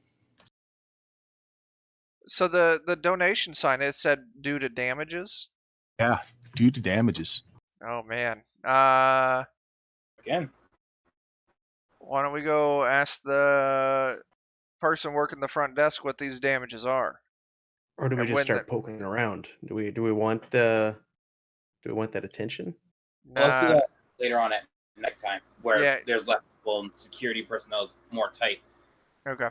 Speaker 3: So the donation sign, it said due to damages.
Speaker 2: Yeah, due to damages.
Speaker 3: Oh man.
Speaker 4: Again,
Speaker 3: Why don't we go ask the person working the front desk what these damages are?
Speaker 1: Or do we
Speaker 3: And
Speaker 1: just
Speaker 3: when
Speaker 1: start poking around? Do we want that attention?
Speaker 4: let's do
Speaker 3: Nah,
Speaker 4: that later on at nighttime, where
Speaker 3: Yeah.
Speaker 4: there's less people and security personnel is more tight.
Speaker 3: okay.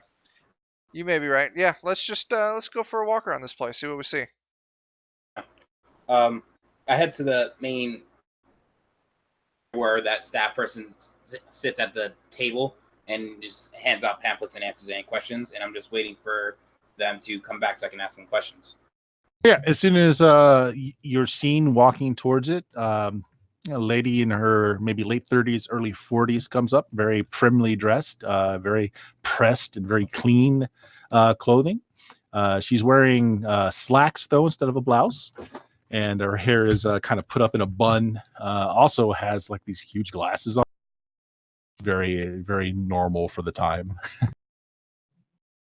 Speaker 3: You may be right. Yeah, let's just let's go for a walk around this place, see what we see.
Speaker 4: I head to the main where that staff person sits at the table and just hands out pamphlets and answers any questions, and I'm just waiting for them to come back so I can ask them questions.
Speaker 2: Yeah, as soon as you're seen walking towards it, a lady in her maybe late 30s, early 40s comes up, very primly dressed, very pressed and very clean clothing. She's wearing slacks, though, instead of a blouse. And her hair is kind of put up in a bun. Also has like these huge glasses on. Very, very normal for the time.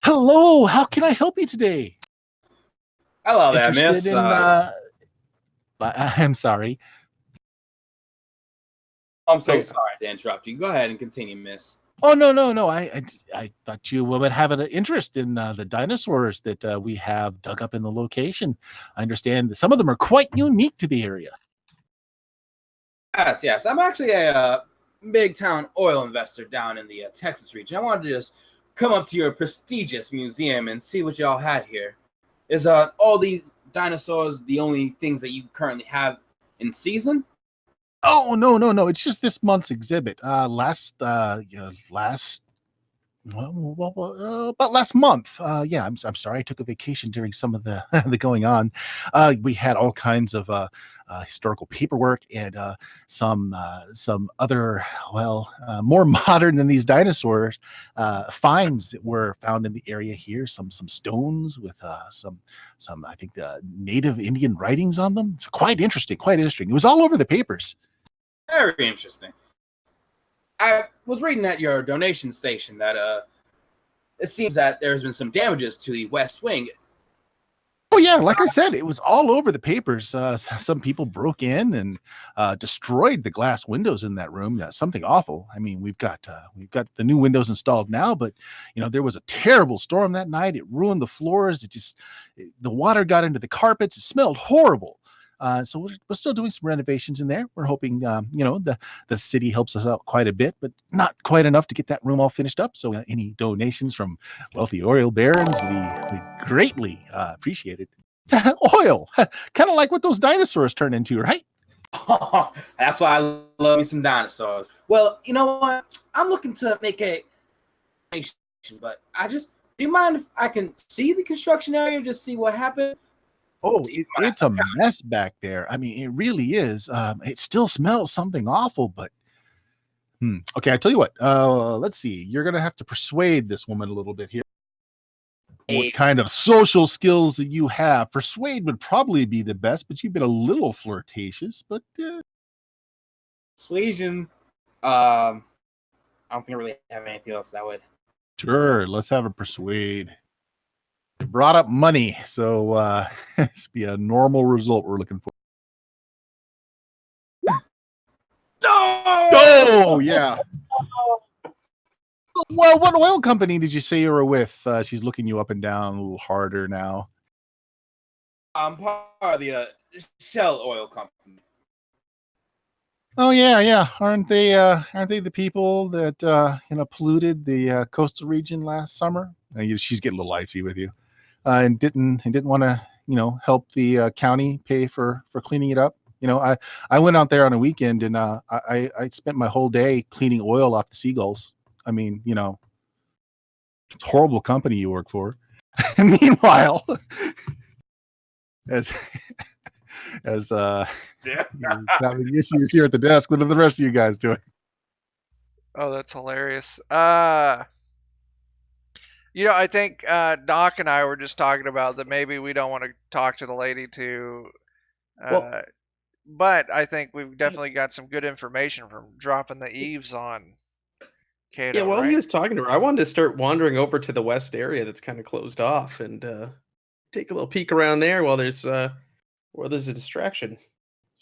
Speaker 2: Hello, how can I help you today?
Speaker 4: Hello there, miss.
Speaker 2: Interested in, I'm sorry.
Speaker 4: I'm so
Speaker 1: Okay.
Speaker 4: sorry to interrupt you. Go ahead and continue, miss.
Speaker 2: Oh, no. I thought you would have an interest in the dinosaurs that we have dug up in the location. I understand that some of them are quite unique to the area.
Speaker 4: Yes. I'm actually a big town oil investor down in the Texas region. I wanted to just come up to your prestigious museum and see what y'all had here. Is all these dinosaurs the only things that you currently have in season?
Speaker 2: Oh, no. It's just this month's exhibit. About last month. Yeah, I'm sorry. I took a vacation during some of the the going on. We had all kinds of historical paperwork and some other, more modern than these dinosaurs finds that were found in the area here. Some stones with some I think native Indian writings on them. It's quite interesting. It was all over the papers.
Speaker 4: Very interesting. I was reading at your donation station that it seems that there's been some damages to the West Wing.
Speaker 2: Oh yeah, like I said, it was all over the papers. Some people broke in and destroyed the glass windows in that room. That's something awful. I mean, we've got the new windows installed now, but there was a terrible storm that night. It ruined the floors. The water got into the carpets. It smelled horrible. So we're still doing some renovations in there. We're hoping, the city helps us out quite a bit, but not quite enough to get that room all finished up. So any donations from wealthy oil barons, we greatly appreciate it. Oil, kind of like what those dinosaurs turn into, right?
Speaker 4: That's why I love me some dinosaurs. Well, you know what? I'm looking to make a donation, but do you mind if I can see the construction area, just see what happened?
Speaker 2: Oh, it's a mess back there. I mean, it really is. It still smells something awful, but Okay, I tell you what. Let's see. You're gonna have to persuade this woman a little bit here. What kind of social skills that you have? Persuade would probably be the best, but you've been a little flirtatious. But
Speaker 4: Persuasion. I don't think I really have anything else that would.
Speaker 2: sure, let's have a persuade. You brought up money, so this be a normal result we're looking for.
Speaker 4: No.
Speaker 2: Oh yeah. Well, what oil company did you say you were with? She's looking you up and down a little harder now.
Speaker 4: I'm part of the Shell Oil Company.
Speaker 2: Oh yeah. Aren't they the people that polluted the coastal region last summer? She's getting a little icy with you, and didn't want to help the county pay for cleaning it up. I went out there on a weekend and I spent my whole day cleaning oil off the seagulls. I mean, it's horrible company you work for. And meanwhile, as
Speaker 4: Yeah.
Speaker 2: you're having issues here at the desk, what are the rest of you guys doing?
Speaker 3: Oh, that's hilarious. I think Doc and I were just talking about that maybe we don't want to talk to the lady too.
Speaker 1: Well-
Speaker 3: But I think we've definitely got some good information from dropping the eaves on Kato,
Speaker 1: Yeah, while
Speaker 3: right?
Speaker 1: he was talking to her, I wanted to start wandering over to the west area that's kind of closed off and take a little peek around there while there's a distraction.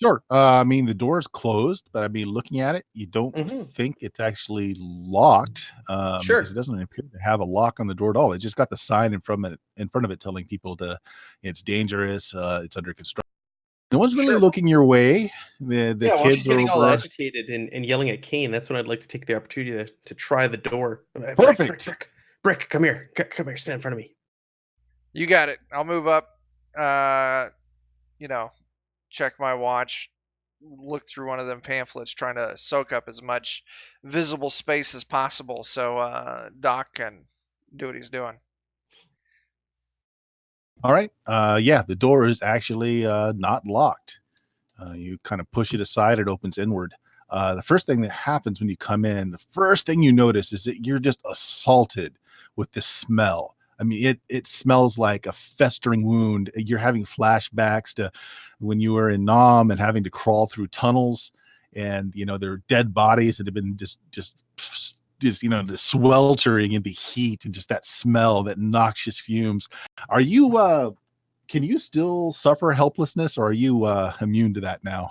Speaker 2: Sure. I mean, the door's closed, but I mean, looking at it, you don't
Speaker 1: Mhm.
Speaker 2: think it's actually locked.
Speaker 1: Sure.
Speaker 2: Because it doesn't appear to have a lock on the door at all. It just got the sign in front of it telling people it's dangerous, it's under construction. No one's really
Speaker 1: Sure.
Speaker 2: looking your way. The
Speaker 1: Yeah, while
Speaker 2: kids
Speaker 1: she's
Speaker 2: are
Speaker 1: getting all
Speaker 2: over.
Speaker 1: agitated and yelling at Kane, that's when I'd like to take the opportunity to try the door.
Speaker 2: Perfect.
Speaker 1: Brick, come here. Come here, stand in front of me.
Speaker 3: You got it. I'll move up. Check my watch, look through one of them pamphlets, trying to soak up as much visible space as possible so Doc can do what he's doing.
Speaker 2: All right. Yeah, the door is actually not locked. You kind of push it aside, it opens inward. The first thing that happens when you come in, the first thing you notice is that you're just assaulted with this smell. I mean, it smells like a festering wound. You're having flashbacks to when you were in Nam and having to crawl through tunnels, and there are dead bodies that have been just the sweltering in the heat and just that smell, that noxious fumes. Are you can you still suffer helplessness, or are you immune to that now?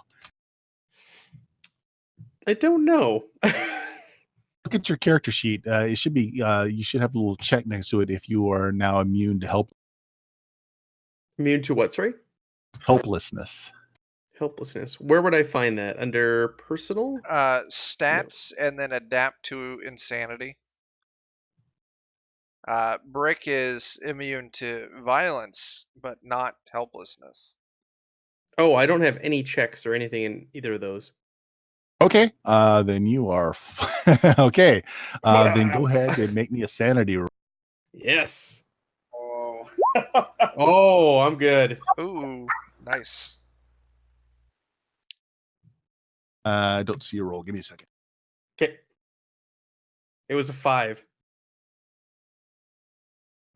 Speaker 1: I don't know.
Speaker 2: Look at your character sheet. It should be you should have a little check next to it if you are now immune to
Speaker 1: Immune to what, sorry?
Speaker 2: helplessness.
Speaker 1: Helplessness. Where would I find that? Under personal?
Speaker 3: Stats and then adapt to insanity. Brick is immune to violence, but not helplessness.
Speaker 1: Oh, I don't have any checks or anything in either of those.
Speaker 2: Okay, then you are okay. Then go ahead and make me a sanity roll.
Speaker 1: Yes.
Speaker 4: Oh.
Speaker 1: Oh, I'm good.
Speaker 3: Ooh, nice.
Speaker 2: I don't see your roll. Give me a second.
Speaker 1: Okay. It was a 5.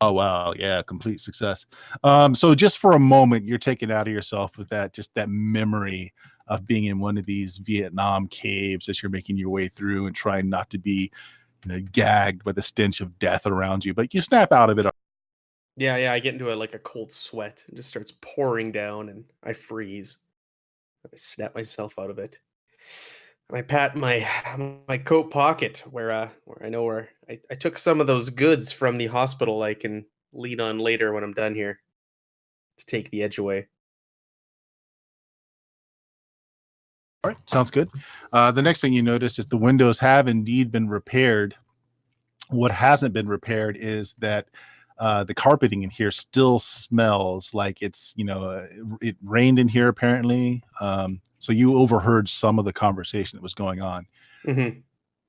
Speaker 2: Oh wow, yeah, complete success. So just for a moment, you're taken out of yourself with that memory of being in one of these Vietnam caves as you're making your way through and trying not to be gagged by the stench of death around you. But you snap out of it.
Speaker 1: Yeah, I get into a cold sweat. It just starts pouring down and I freeze. I snap myself out of it. And I pat my coat pocket where I know where I took some of those goods from the hospital I can lean on later when I'm done here to take the edge away.
Speaker 2: All right, sounds good. The next thing you notice is the windows have indeed been repaired. What hasn't been repaired is that the carpeting in here still smells like it rained in here apparently. So you overheard some of the conversation that was going on,
Speaker 1: Mm-hmm.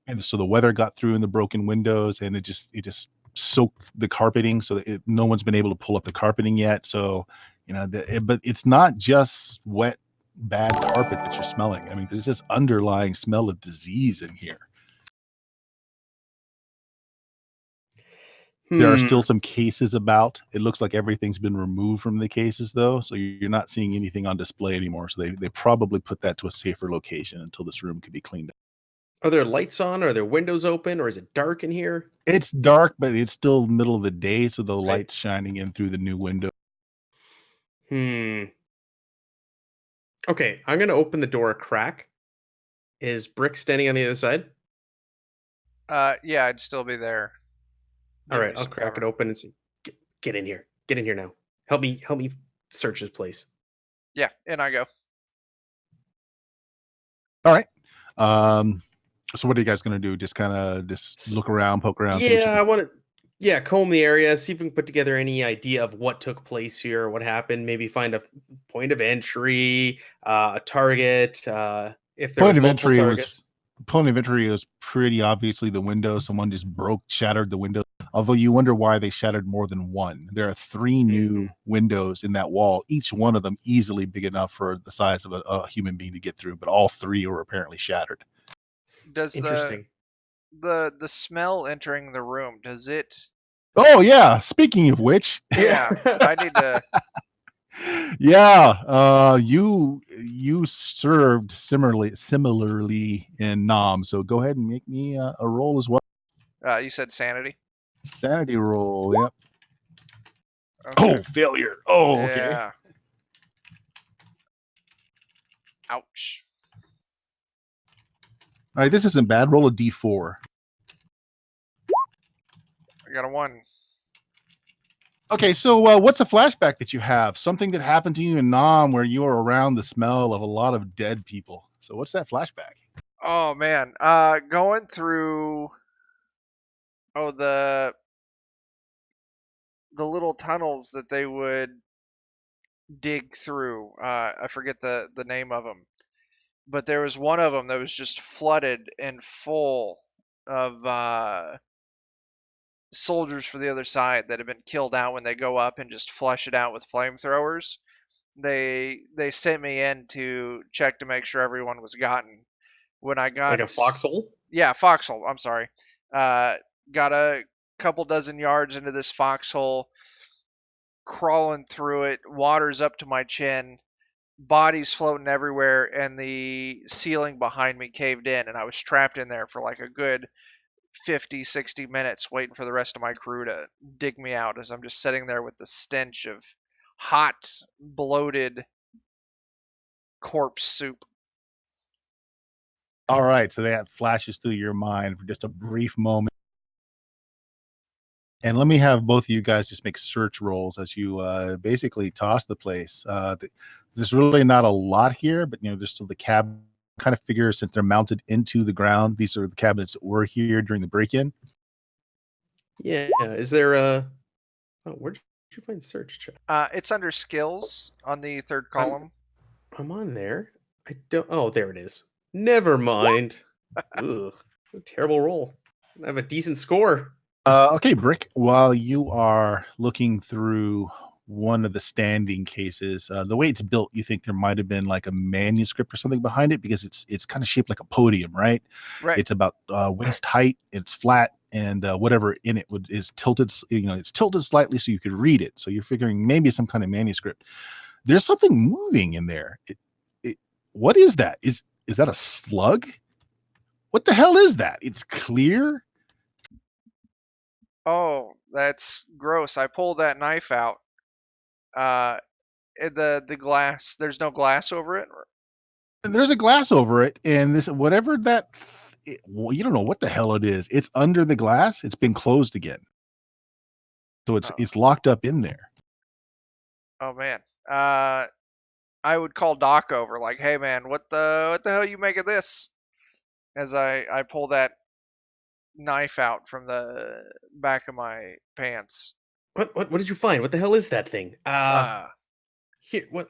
Speaker 2: and so the weather got through in the broken windows, and it just soaked the carpeting, so that no one's been able to pull up the carpeting yet. So but it's not just wet bad carpet that you're smelling. I mean, there's this underlying smell of disease in here. There are still some cases about. It looks like everything's been removed from the cases, though, so you're not seeing anything on display anymore. So they probably put that to a safer location until this room could be cleaned up.
Speaker 1: Are there lights on? Are there windows open? Or is it dark in here?
Speaker 2: It's dark, but it's still middle of the day, so the
Speaker 1: Right.
Speaker 2: light's shining in through the new window.
Speaker 1: Okay, I'm going to open the door a crack. Is Brick standing on the other side?
Speaker 3: Yeah, I'd still be there.
Speaker 1: All
Speaker 3: Give
Speaker 1: right,
Speaker 3: me
Speaker 1: I'll
Speaker 3: some
Speaker 1: crack it
Speaker 3: cover.
Speaker 1: open and see. Get in here. Get in here now. Help me search this place.
Speaker 3: Yeah, in I go.
Speaker 2: All right. So what are you guys gonna do? Just kind of just look around, poke around. See what you
Speaker 1: Yeah,
Speaker 2: can-
Speaker 1: I want to comb the area, see if we can put together any idea of what took place here, what happened, maybe find a point of entry, a target, if there was
Speaker 2: Point of
Speaker 1: multiple
Speaker 2: entry
Speaker 1: targets.
Speaker 2: was pretty obviously the window. Someone just shattered the window. Although you wonder why they shattered more than one. There are 3 new windows in that wall, each one of them easily big enough for the size of a human being to get through, but all 3 were apparently shattered.
Speaker 3: Does
Speaker 1: Interesting.
Speaker 3: the smell entering the room, does it?
Speaker 2: Oh yeah, speaking of which,
Speaker 3: Yeah, I need to.
Speaker 2: yeah, you served similarly in Nam, so go ahead and make me a roll as well.
Speaker 3: You said sanity.
Speaker 2: Sanity roll. Yep.
Speaker 3: Okay.
Speaker 2: Oh, failure. Oh, okay.
Speaker 3: Yeah. Ouch.
Speaker 2: All right, this isn't bad. Roll a d4.
Speaker 3: I got a 1.
Speaker 2: Okay, so what's a flashback that you have? Something that happened to you in Nam where you were around the smell of a lot of dead people. So what's that flashback?
Speaker 3: Oh man. Going through. Oh, the little tunnels that they would dig through. I forget the name of them, but there was one of them that was just flooded and full of soldiers for the other side that have been killed out when they go up and just flush it out with flamethrowers. They sent me in to check to make sure everyone was gotten. When I got
Speaker 1: Like a foxhole?
Speaker 3: yeah, foxhole. I'm sorry. Got a couple dozen yards into this foxhole, crawling through it, water's up to my chin, bodies floating everywhere, and the ceiling behind me caved in, and I was trapped in there for like a good 50, 60 minutes waiting for the rest of my crew to dig me out as I'm just sitting there with the stench of hot, bloated corpse soup.
Speaker 2: All right, so that flashes through your mind for just a brief moment. And let me have both of you guys just make search rolls as you basically toss the place. There's really not a lot here, but there's still the cab. Kind of figure since they're mounted into the ground, these are the cabinets that were here during the break-in.
Speaker 1: Yeah. Is there a... Oh, where'd you find search check?
Speaker 3: It's under skills on the third column.
Speaker 1: I'm on there. I don't... Oh, there it is. Never mind. Ugh. What a terrible roll. I have a decent score.
Speaker 2: Okay, Brick, while you are looking through one of the standing cases, the way it's built, you think there might have been like a manuscript or something behind it because it's kind of shaped like a podium, right?
Speaker 3: Right.
Speaker 2: It's about waist height, it's flat, and whatever in it is tilted, it's tilted slightly so you could read it. So you're figuring maybe some kind of manuscript. There's something moving in there. What is that? Is that a slug? What the hell is that? It's clear.
Speaker 3: Oh, that's gross. I pulled that knife out. The glass, there's no glass over it.
Speaker 2: And there's a glass over it, and this whatever that you don't know what the hell it is. It's under the glass. It's been closed again, so it's locked up in there.
Speaker 3: Oh man. I would call Doc over, like, hey man, what the hell you make of this? As I pull that knife out from the back of my pants.
Speaker 1: What did you find? What the hell is that thing? Here, what?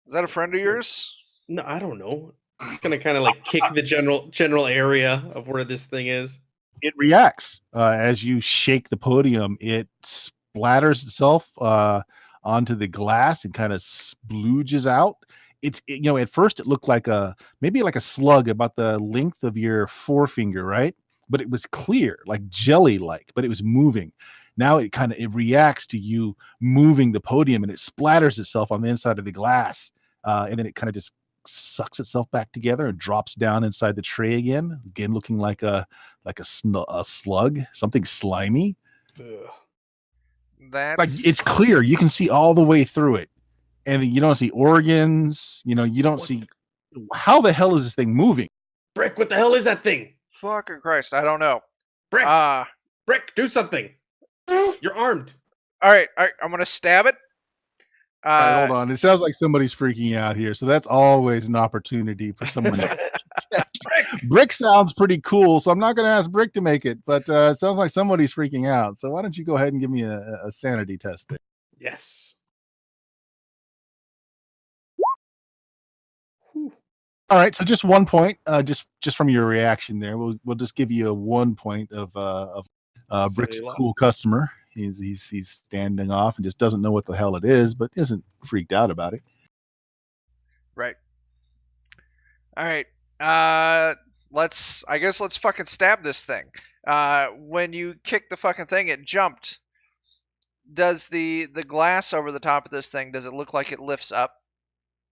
Speaker 3: Is that a friend of yours?
Speaker 1: No, I don't know. I'm just gonna kind of like kick the general area of where this thing is.
Speaker 2: It reacts as you shake the podium. It splatters itself onto the glass and kind of splooges out. At first it looked like maybe like a slug about the length of your forefinger, right? But it was clear, like jelly-like, but it was moving. Now it reacts to you moving the podium, and it splatters itself on the inside of the glass, and then it kind of just sucks itself back together and drops down inside the tray again, looking like a slug, something slimy.
Speaker 1: Ugh.
Speaker 3: That's
Speaker 2: Like, it's clear, you can see all the way through it, and you don't see organs. You don't see how the hell is this thing moving.
Speaker 1: Brick, what the hell is that thing?
Speaker 3: fucking Christ. I don't know.
Speaker 1: Brick,
Speaker 3: All
Speaker 1: Brick, do something. You're armed.
Speaker 3: right. I'm gonna stab it.
Speaker 2: All right, hold on. It sounds like somebody's freaking out here, so that's always an opportunity for someone. Brick sounds pretty cool, so I'm not going to ask Brick to make it, but it sounds like somebody's freaking out. So why don't you go ahead and give me a sanity test there?
Speaker 1: Yes.
Speaker 2: All right, so just 1 point, just from your reaction there. We'll just give you a 1 point of Brick's
Speaker 1: Somebody
Speaker 2: cool
Speaker 1: lost.
Speaker 2: customer. He's standing off and just doesn't know what the hell it is, but isn't freaked out about it.
Speaker 3: Right. All right. I guess let's fucking stab this thing. When you kick the fucking thing, it jumped. Does the glass over the top of this thing, does it look like it lifts up?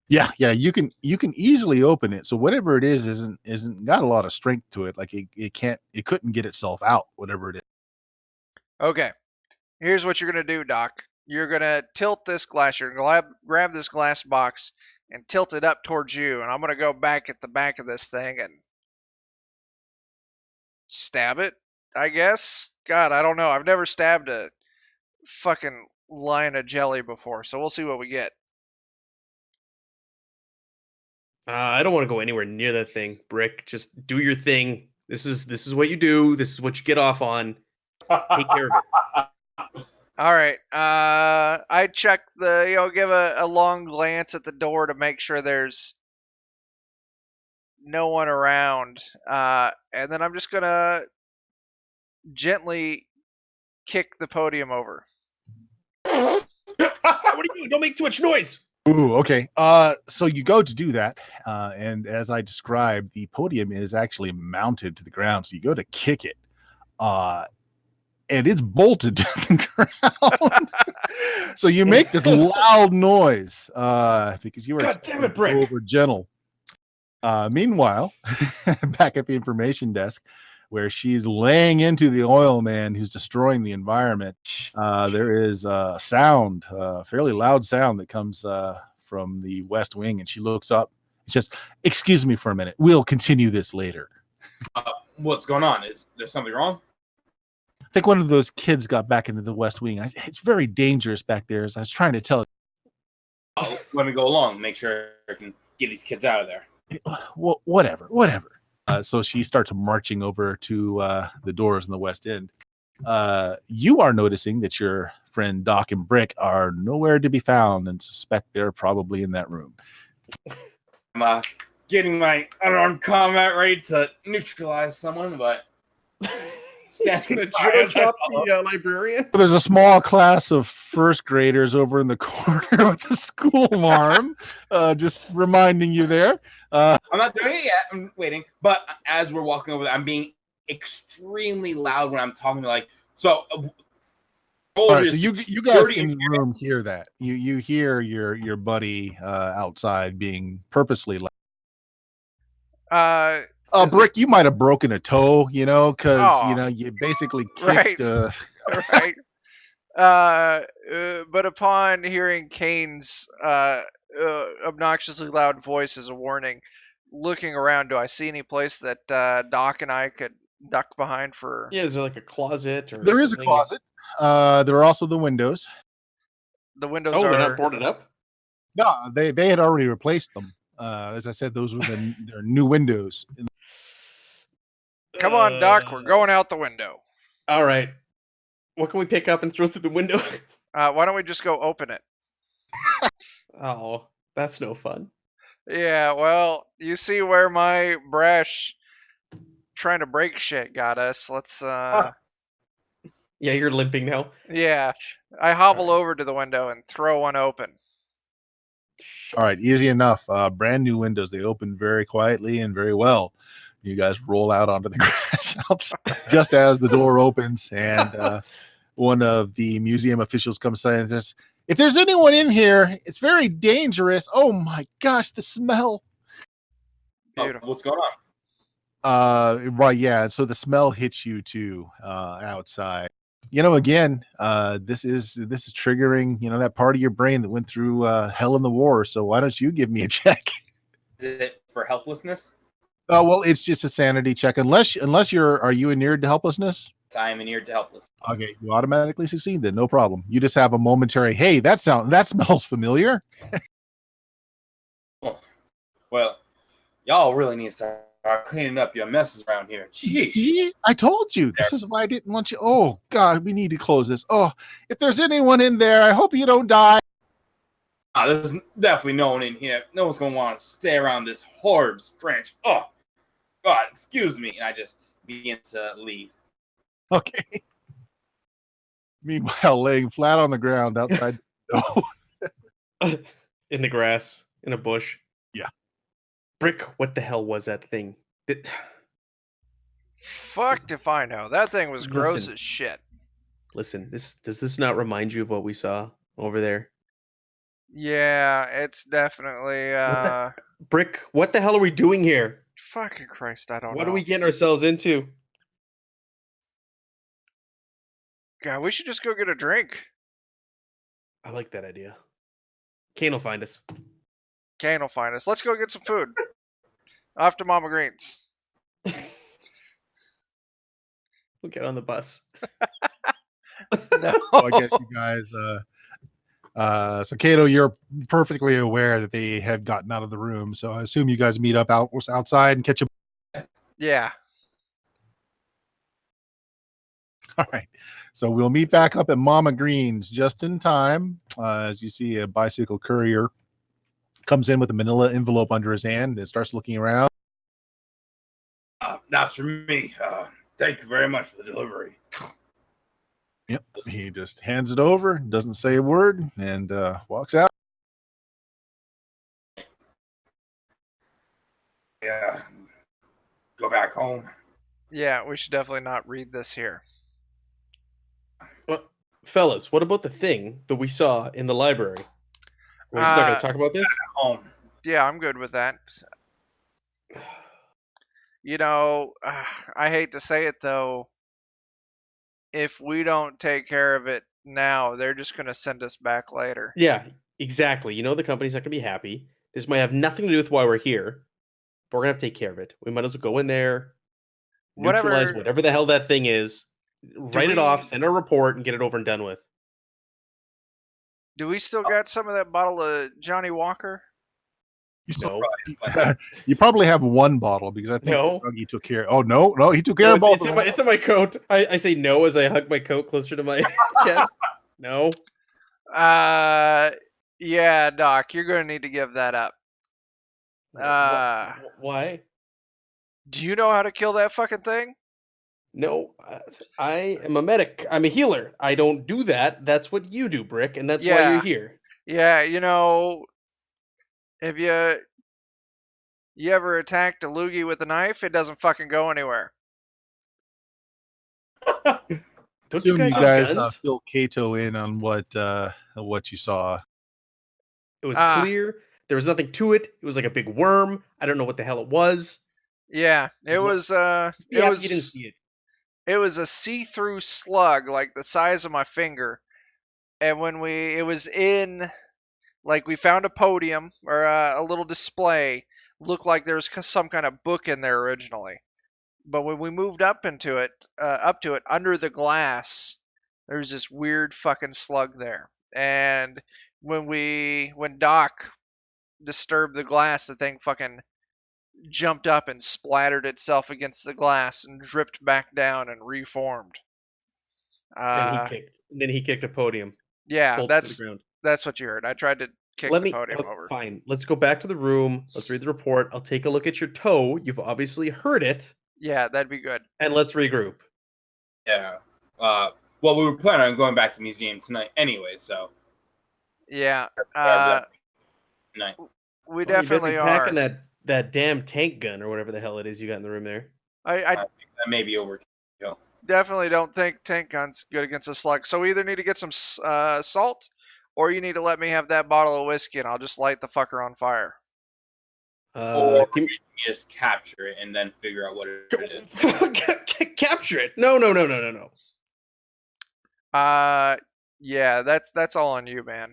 Speaker 2: Yeah, you can easily open it. So whatever it is isn't got a lot of strength to it. Like it couldn't get itself out, whatever it is.
Speaker 3: Okay. Here's what you're gonna do, Doc. You're gonna tilt this glass. You're gonna grab this glass box and tilt it up towards you, and I'm gonna go back at the back of this thing and stab it, I guess. God, I don't know. I've never stabbed a fucking line of jelly before, so we'll see what we get.
Speaker 1: I don't want to go anywhere near that thing, Brick. Just do your thing. This is what you do. This is what you get off on. Take care of it.
Speaker 3: All right. I check give a long glance at the door to make sure there's no one around. And then I'm just gonna gently kick the podium over.
Speaker 1: What are you doing? Don't make too much noise.
Speaker 2: Ooh, okay. So you go to do that, and as I described, the podium is actually mounted to the ground. So you go to kick it, and it's bolted to the ground. So you make this loud noise because you were
Speaker 1: God damn it,
Speaker 2: expecting to go
Speaker 1: Brick.
Speaker 2: over gentle. Meanwhile, back at the information desk, where she's laying into the oil man who's destroying the environment, there is a sound, fairly loud sound that comes from the West Wing, and she looks up. It's just, excuse me for a minute. We'll continue this later.
Speaker 4: What's going on? Is there something wrong?
Speaker 2: I think one of those kids got back into the West Wing. It's very dangerous back there, as I was trying to tell you.
Speaker 4: Oh, let me go along. Make sure I can get these kids out of there.
Speaker 2: Well, whatever. So she starts marching over to the doors in the West End. You are noticing that your friend Doc and Brick are nowhere to be found, and suspect they're probably in that room.
Speaker 4: I'm getting my unarmed combat ready to neutralize someone, but
Speaker 1: He's gonna judo chop the librarian.
Speaker 2: There's a small class of first graders over in the corner with the school alarm, just reminding you there.
Speaker 4: I'm not doing it yet. I'm waiting. But as we're walking over there, I'm being extremely loud when I'm talking to so.
Speaker 2: All right, so you guys in the room hear that. You hear your buddy outside being purposely loud. Brick, you might have broken a toe, because you basically kicked.
Speaker 3: Right. But upon hearing Kane's obnoxiously loud voice as a warning, looking around, do I see any place that Doc and I could duck behind for?
Speaker 1: Yeah, is there like a closet or?
Speaker 2: There is a closet. There are also the windows.
Speaker 3: The windows
Speaker 1: they're
Speaker 3: are
Speaker 1: not boarded up.
Speaker 2: No, they had already replaced them. As I said, those were their new windows.
Speaker 3: Come on, Doc. We're going out the window.
Speaker 1: All right. What can we pick up and throw through the window?
Speaker 3: Why don't we just go open it?
Speaker 1: Oh, that's no fun.
Speaker 3: Yeah, well, you see where my brash trying to break shit got us. Let's
Speaker 1: Yeah, you're limping now.
Speaker 3: Yeah, I hobble over to the window and throw one open.
Speaker 2: All right, easy enough. Brand new windows. They open very quietly and very well. You guys roll out onto the grass outside just as the door opens, and one of the museum officials comes in and says, "If there's anyone in here, it's very dangerous. Oh my gosh, the smell."
Speaker 3: Beautiful.
Speaker 4: What's going on?
Speaker 2: Right, yeah. So the smell hits you too, outside. Again, this is triggering, that part of your brain that went through hell in the war. So why don't you give me a check?
Speaker 4: Is it for helplessness?
Speaker 2: Oh well, it's just a sanity check. Unless are you inured to helplessness?
Speaker 4: I am inured to helplessness.
Speaker 2: Okay, you automatically succeed then, no problem. You just have a momentary, hey, that smells familiar.
Speaker 4: Oh, well, y'all really need to start cleaning up your messes around here. Jeez.
Speaker 2: See? I told you. This is why I didn't want you. Oh God, we need to close this. Oh, if there's anyone in there, I hope you don't die.
Speaker 4: There's definitely no one in here. No one's gonna want to stay around this horrid stench. Oh, God, excuse me. And I just begin to leave.
Speaker 2: Okay. Meanwhile, laying flat on the ground outside the window.
Speaker 1: In the grass, in a bush.
Speaker 2: Yeah.
Speaker 1: Brick, what the hell was that thing?
Speaker 3: Fucked if I know. That thing was gross
Speaker 1: Listen.
Speaker 3: as shit.
Speaker 1: Listen, does this not remind you of what we saw over there?
Speaker 3: Yeah, it's definitely
Speaker 1: Brick, what the hell are we doing here?
Speaker 3: fucking Christ, I don't
Speaker 1: What
Speaker 3: know.
Speaker 1: are we getting ourselves into?
Speaker 3: God, we should just go get a drink.
Speaker 1: I like that idea. Kane will find us.
Speaker 3: Kane will find us. Let's go get some food. Off to Mama Green's.
Speaker 1: We'll get on the bus.
Speaker 3: No.
Speaker 2: So I guess you guys so Kato, you're perfectly aware that they have gotten out of the room. So I assume you guys meet up outside and catch a
Speaker 3: Yeah.
Speaker 2: all right. So we'll meet back up at Mama Green's just in time. As you see, a bicycle courier comes in with a manila envelope under his hand and starts looking around.
Speaker 4: That's for me. Thank you very much for the delivery.
Speaker 2: Yep. He just hands it over, doesn't say a word, and walks out.
Speaker 4: Yeah. Go back home.
Speaker 3: Yeah, we should definitely not read this here.
Speaker 1: Well, fellas, what about the thing that we saw in the library? We're just not going to talk about this?
Speaker 4: Home.
Speaker 3: Yeah, I'm good with that. You know, I hate to say it though. If we don't take care of it now, they're just going to send us back later.
Speaker 1: Yeah, exactly. The company's not going to be happy. This might have nothing to do with why we're here, but we're going to have to take care of it. We might as well go in there, neutralize whatever the hell that thing is, write it off, send a report, and get it over and done with.
Speaker 3: Do we still got some of that bottle of Johnny Walker?
Speaker 2: You probably have one bottle because I think he took care. Oh no, he took care of both.
Speaker 1: It's in my coat. I say no as I hug my coat closer to my chest. No.
Speaker 3: Yeah, Doc, you're going to need to give that up.
Speaker 1: Why?
Speaker 3: Do you know how to kill that fucking thing?
Speaker 1: No, I am a medic. I'm a healer. I don't do that. That's what you do, Brick, and that's why you're here.
Speaker 3: Yeah, if you ever attacked a loogie with a knife, it doesn't fucking go anywhere.
Speaker 1: Don't you guys
Speaker 2: fill Kato in on what you saw?
Speaker 1: It was clear. There was nothing to it. It was like a big worm. I don't know what the hell it was.
Speaker 3: Yeah, it was.
Speaker 1: You didn't see it.
Speaker 3: It was a see-through slug, like the size of my finger. And when we found a podium or a little display, looked like there was some kind of book in there originally. But when we moved up to it under the glass, there's this weird fucking slug there. And when Doc disturbed the glass, the thing fucking jumped up and splattered itself against the glass and dripped back down and reformed.
Speaker 1: Then he kicked a podium.
Speaker 3: Yeah, that's what you heard. I tried to kick the podium over.
Speaker 1: Fine. Let's go back to the room. Let's read the report. I'll take a look at your toe. You've obviously heard it.
Speaker 3: Yeah, that'd be good.
Speaker 1: And let's regroup.
Speaker 4: Yeah. Well, we were planning on going back to the museum tonight anyway, so.
Speaker 3: Yeah.
Speaker 4: Night.
Speaker 3: We definitely are.
Speaker 1: Packing that damn tank gun or whatever the hell it is you got in the room there.
Speaker 3: I
Speaker 4: that may be overkill.
Speaker 3: definitely don't think tank gun's good against a slug. So we either need to get some salt, or you need to let me have that bottle of whiskey, and I'll just light the fucker on fire.
Speaker 4: Or
Speaker 1: Can
Speaker 4: you just capture it and then figure out what it is.
Speaker 1: capture it. No.
Speaker 3: Yeah, that's all on you, man.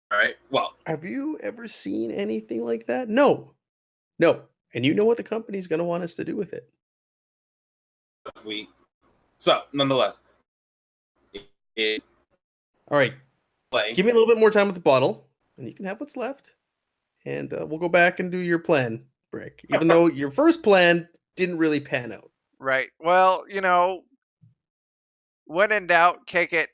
Speaker 4: All right. Well,
Speaker 1: Have you ever seen anything like that? No. And you know what the company's going to want us to do with it.
Speaker 4: if we. So, nonetheless, it's
Speaker 1: All right.
Speaker 4: play.
Speaker 1: Give me a little bit more time with the bottle, and you can have what's left. And we'll go back and do your plan, Brick. Even though your first plan didn't really pan out.
Speaker 3: Right. Well, when in doubt, kick it,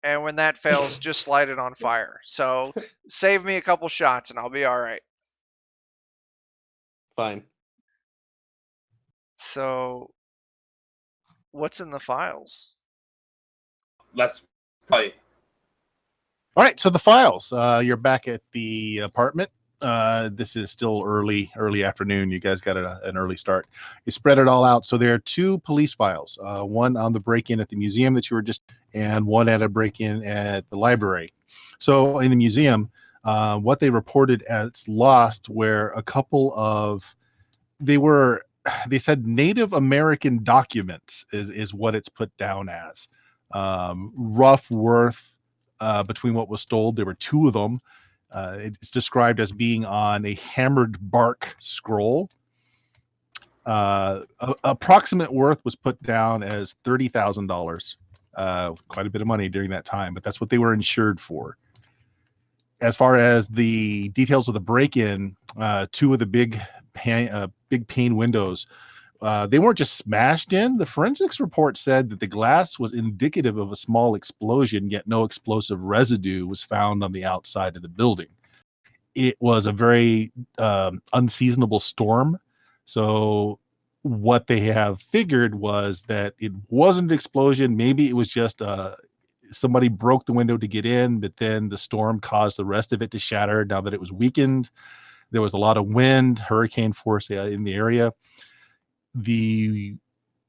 Speaker 3: and when that fails, just light it on fire. So save me a couple shots, and I'll be all right.
Speaker 1: Fine.
Speaker 3: So, what's in the files?
Speaker 4: Let's play.
Speaker 2: All right, so the files. You're back at the apartment. This is still early afternoon. You guys got an early start. You spread it all out. So there are two police files. One on the break-in at the museum that you were just, and one at a break-in at the library. So in the museum, what they reported as lost were a couple of, they said Native American documents is what it's put down as. Rough worth between what was stole. There were two of them. It's described as being on a hammered bark scroll. Approximate worth was put down as $30,000. Quite a bit of money during that time, but that's what they were insured for. As far as the details of the break-in, two of the big pane windows, they weren't just smashed in. The forensics report said that the glass was indicative of a small explosion, yet no explosive residue was found on the outside of the building. It was a very unseasonable storm. So what they have figured was that it wasn't an explosion. Maybe it was just somebody broke the window to get in, but then the storm caused the rest of it to shatter. Now that it was weakened, there was a lot of wind, hurricane force in the area. The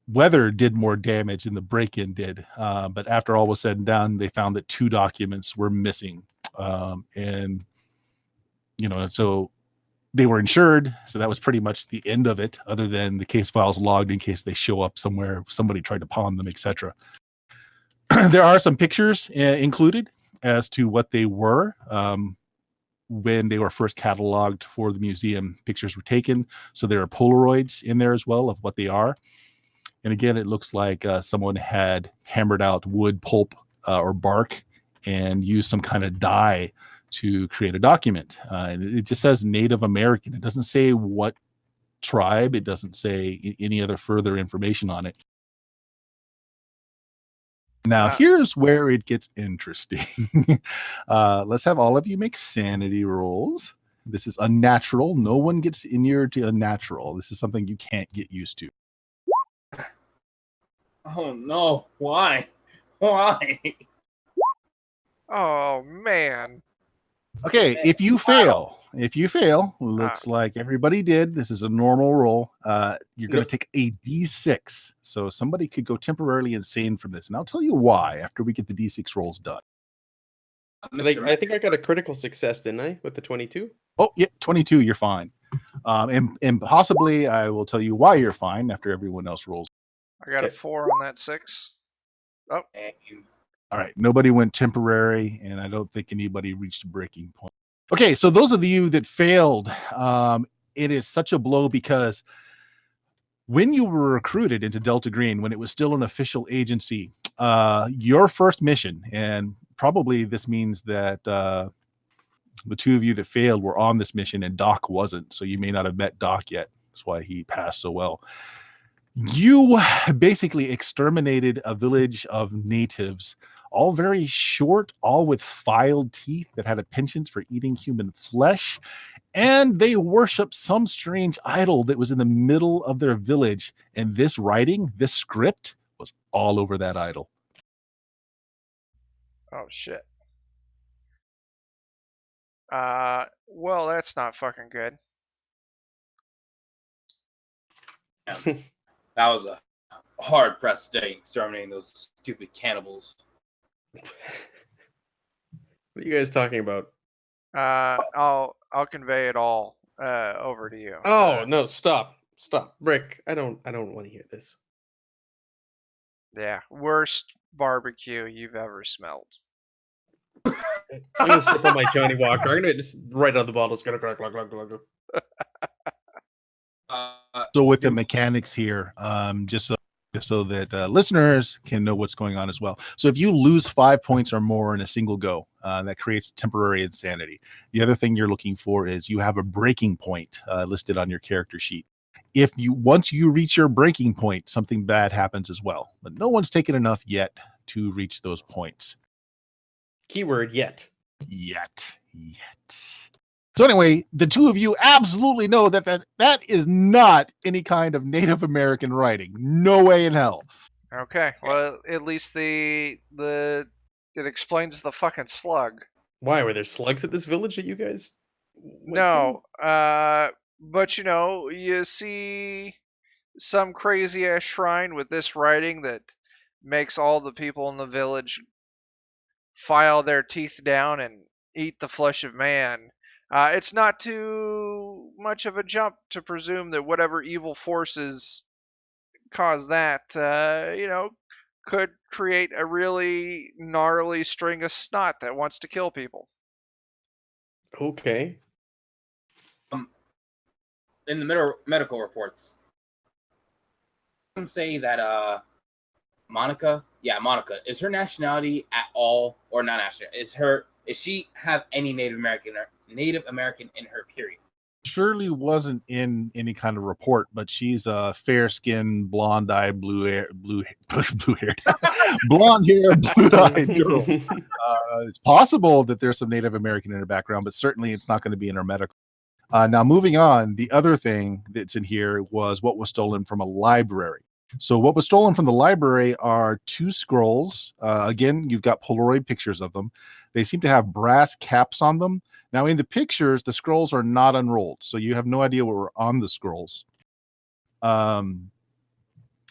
Speaker 2: weather did more damage than the break-in did. But after all was said and done, they found that two documents were missing. And, so they were insured. So that was pretty much the end of it, other than the case files logged in case they show up somewhere, somebody tried to pawn them, etc. There are some pictures included as to what they were. When they were first cataloged for the museum, pictures were taken. So there are Polaroids in there as well of what they are. And again, it looks like someone had hammered out wood pulp or bark and used some kind of dye to create a document. And it just says Native American. It doesn't say what tribe. It doesn't say any other further information on it. Now, here's where it gets interesting. Let's have all of you make sanity rolls. This is unnatural. No one gets inured to unnatural. This is something you can't get used to.
Speaker 4: Oh no! Why? Why?
Speaker 3: Oh man.
Speaker 2: Okay, if you fail, looks like everybody did. This is a normal roll. You're going to take a D6. So somebody could go temporarily insane from this. And I'll tell you why after we get the D6 rolls done.
Speaker 1: I think I got a critical success, didn't I, with the 22?
Speaker 2: Oh, yeah, 22, you're fine. And possibly I will tell you why you're fine after everyone else rolls.
Speaker 3: I got a 4 on that 6. Oh.
Speaker 2: All right, nobody went temporary, and I don't think anybody reached a breaking point. Okay, so those of you that failed, it is such a blow because when you were recruited into Delta Green, when it was still an official agency, your first mission, and probably this means that the two of you that failed were on this mission and Doc wasn't, so you may not have met Doc yet. That's why he passed so well. You basically exterminated a village of natives, all very short, all with filed teeth that had a penchant for eating human flesh. And they worshiped some strange idol that was in the middle of their village. And this writing, this script, was all over that idol.
Speaker 3: Oh, shit. Well, that's not fucking good.
Speaker 4: Yeah. That was a hard pressed stay exterminating those stupid cannibals.
Speaker 1: What are you guys talking about?
Speaker 3: I'll convey it all over to you.
Speaker 1: Oh no! Stop! Rick. I don't want to hear this.
Speaker 3: Yeah, worst barbecue you've ever smelled.
Speaker 1: I'm gonna sip on my Johnny Walker. I'm gonna just right on the bottle. It's gonna glug glug glug glug.
Speaker 2: So with the mechanics here, just so that listeners can know what's going on as well. So if you lose 5 points or more in a single go, that creates temporary insanity. The other thing you're looking for is you have a breaking point listed on your character sheet. Once you reach your breaking point, something bad happens as well. But no one's taken enough yet to reach those points.
Speaker 1: Keyword yet.
Speaker 2: Yet. So anyway, the two of you absolutely know that is not any kind of Native American writing. No way in hell.
Speaker 3: Okay, well at least it explains the fucking slug.
Speaker 1: Why were there slugs at this village that you guys? went
Speaker 3: No, but you see some crazy ass shrine with this writing that makes all the people in the village file their teeth down and eat the flesh of man. It's not too much of a jump to presume that whatever evil forces cause that, could create a really gnarly string of snot that wants to kill people.
Speaker 1: to? Okay.
Speaker 4: In the medical reports, some say that Monica, is her nationality at all, or not national? Is she have any Native American in her period?
Speaker 2: Shirley wasn't in any kind of report, but she's a fair-skinned, blonde-eyed, blue-haired, blonde-haired, blue-eyed girl. It's possible that there's some Native American in her background, but certainly it's not going to be in her medical. Now, moving on, the other thing that's in here was what was stolen from a library. So what was stolen from the library are 2 scrolls. Again, you've got Polaroid pictures of them. They seem to have brass caps on them. Now, in the pictures, the scrolls are not unrolled, so you have no idea what were on the scrolls.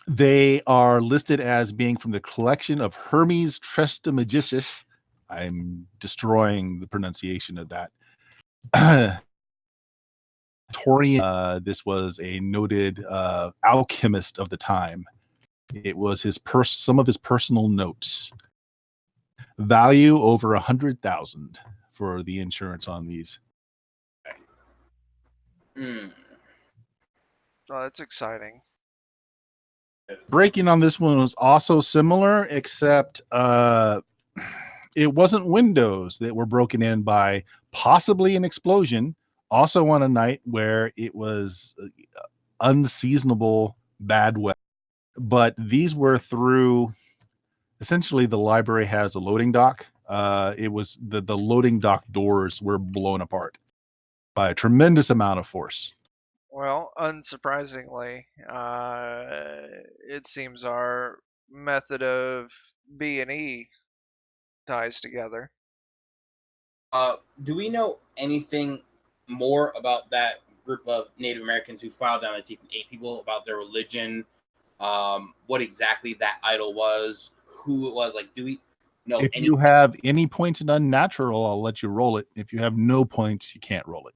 Speaker 2: They are listed as being from the collection of Hermes Trismegistus. I'm destroying the pronunciation of that. This was a noted alchemist of the time. It was some of his personal notes. Value over 100,000 for the insurance on these.
Speaker 3: Oh, that's exciting.
Speaker 2: Breaking on this one was also similar, except it wasn't windows that were broken in by possibly an explosion. Also on a night where it was unseasonable bad weather. But these were through, essentially the library has a loading dock. It was the loading dock doors were blown apart by a tremendous amount of force.
Speaker 3: Well, unsurprisingly, it seems our method of B&E ties together.
Speaker 4: Do we know anything more about that group of Native Americans who filed down the teeth and ate people, about their religion, what exactly that idol was, who it was? Like, do we know?
Speaker 2: If you have any points in unnatural, I'll let you roll it. If you have no points, you can't roll it.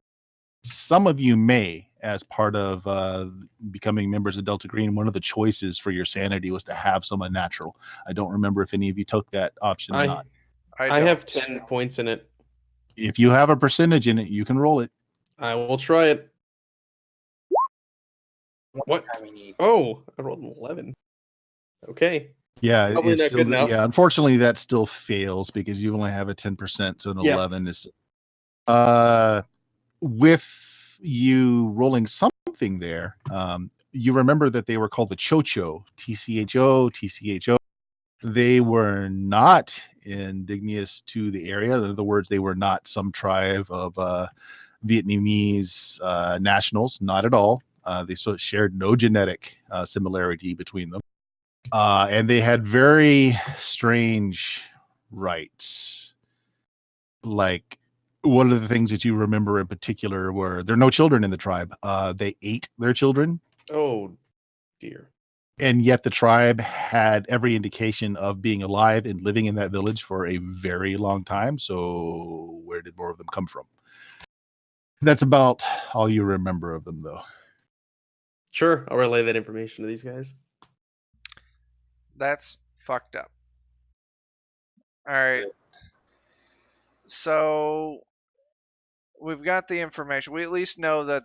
Speaker 2: Some of you may, as part of becoming members of Delta Green, one of the choices for your sanity was to have some unnatural. I don't remember if any of you took that option or not.
Speaker 1: I have 10 points in it.
Speaker 2: If you have a percentage in it, you can roll it.
Speaker 1: I will try it. What? Oh, I rolled an 11. Okay.
Speaker 2: Yeah,
Speaker 1: Probably
Speaker 2: it's
Speaker 1: not
Speaker 2: still,
Speaker 1: good enough.
Speaker 2: yeah. Unfortunately, that still fails because you only have a 10%, so an 11 is. With you rolling something there, you remember that they were called the Chocho, TCHO. They were not indigenous to the area. In other words, they were not some tribe of Vietnamese nationals, not at all. They shared no genetic similarity between them. And they had very strange rites. Like, one of the things that you remember in particular were there are no children in the tribe. They ate their children.
Speaker 1: Oh, dear.
Speaker 2: And yet the tribe had every indication of being alive and living in that village for a very long time. So where did more of them come from? That's about all you remember of them, though.
Speaker 1: Sure, I'll relay that information to these guys.
Speaker 3: That's fucked up. All right. So we've got the information. We at least know that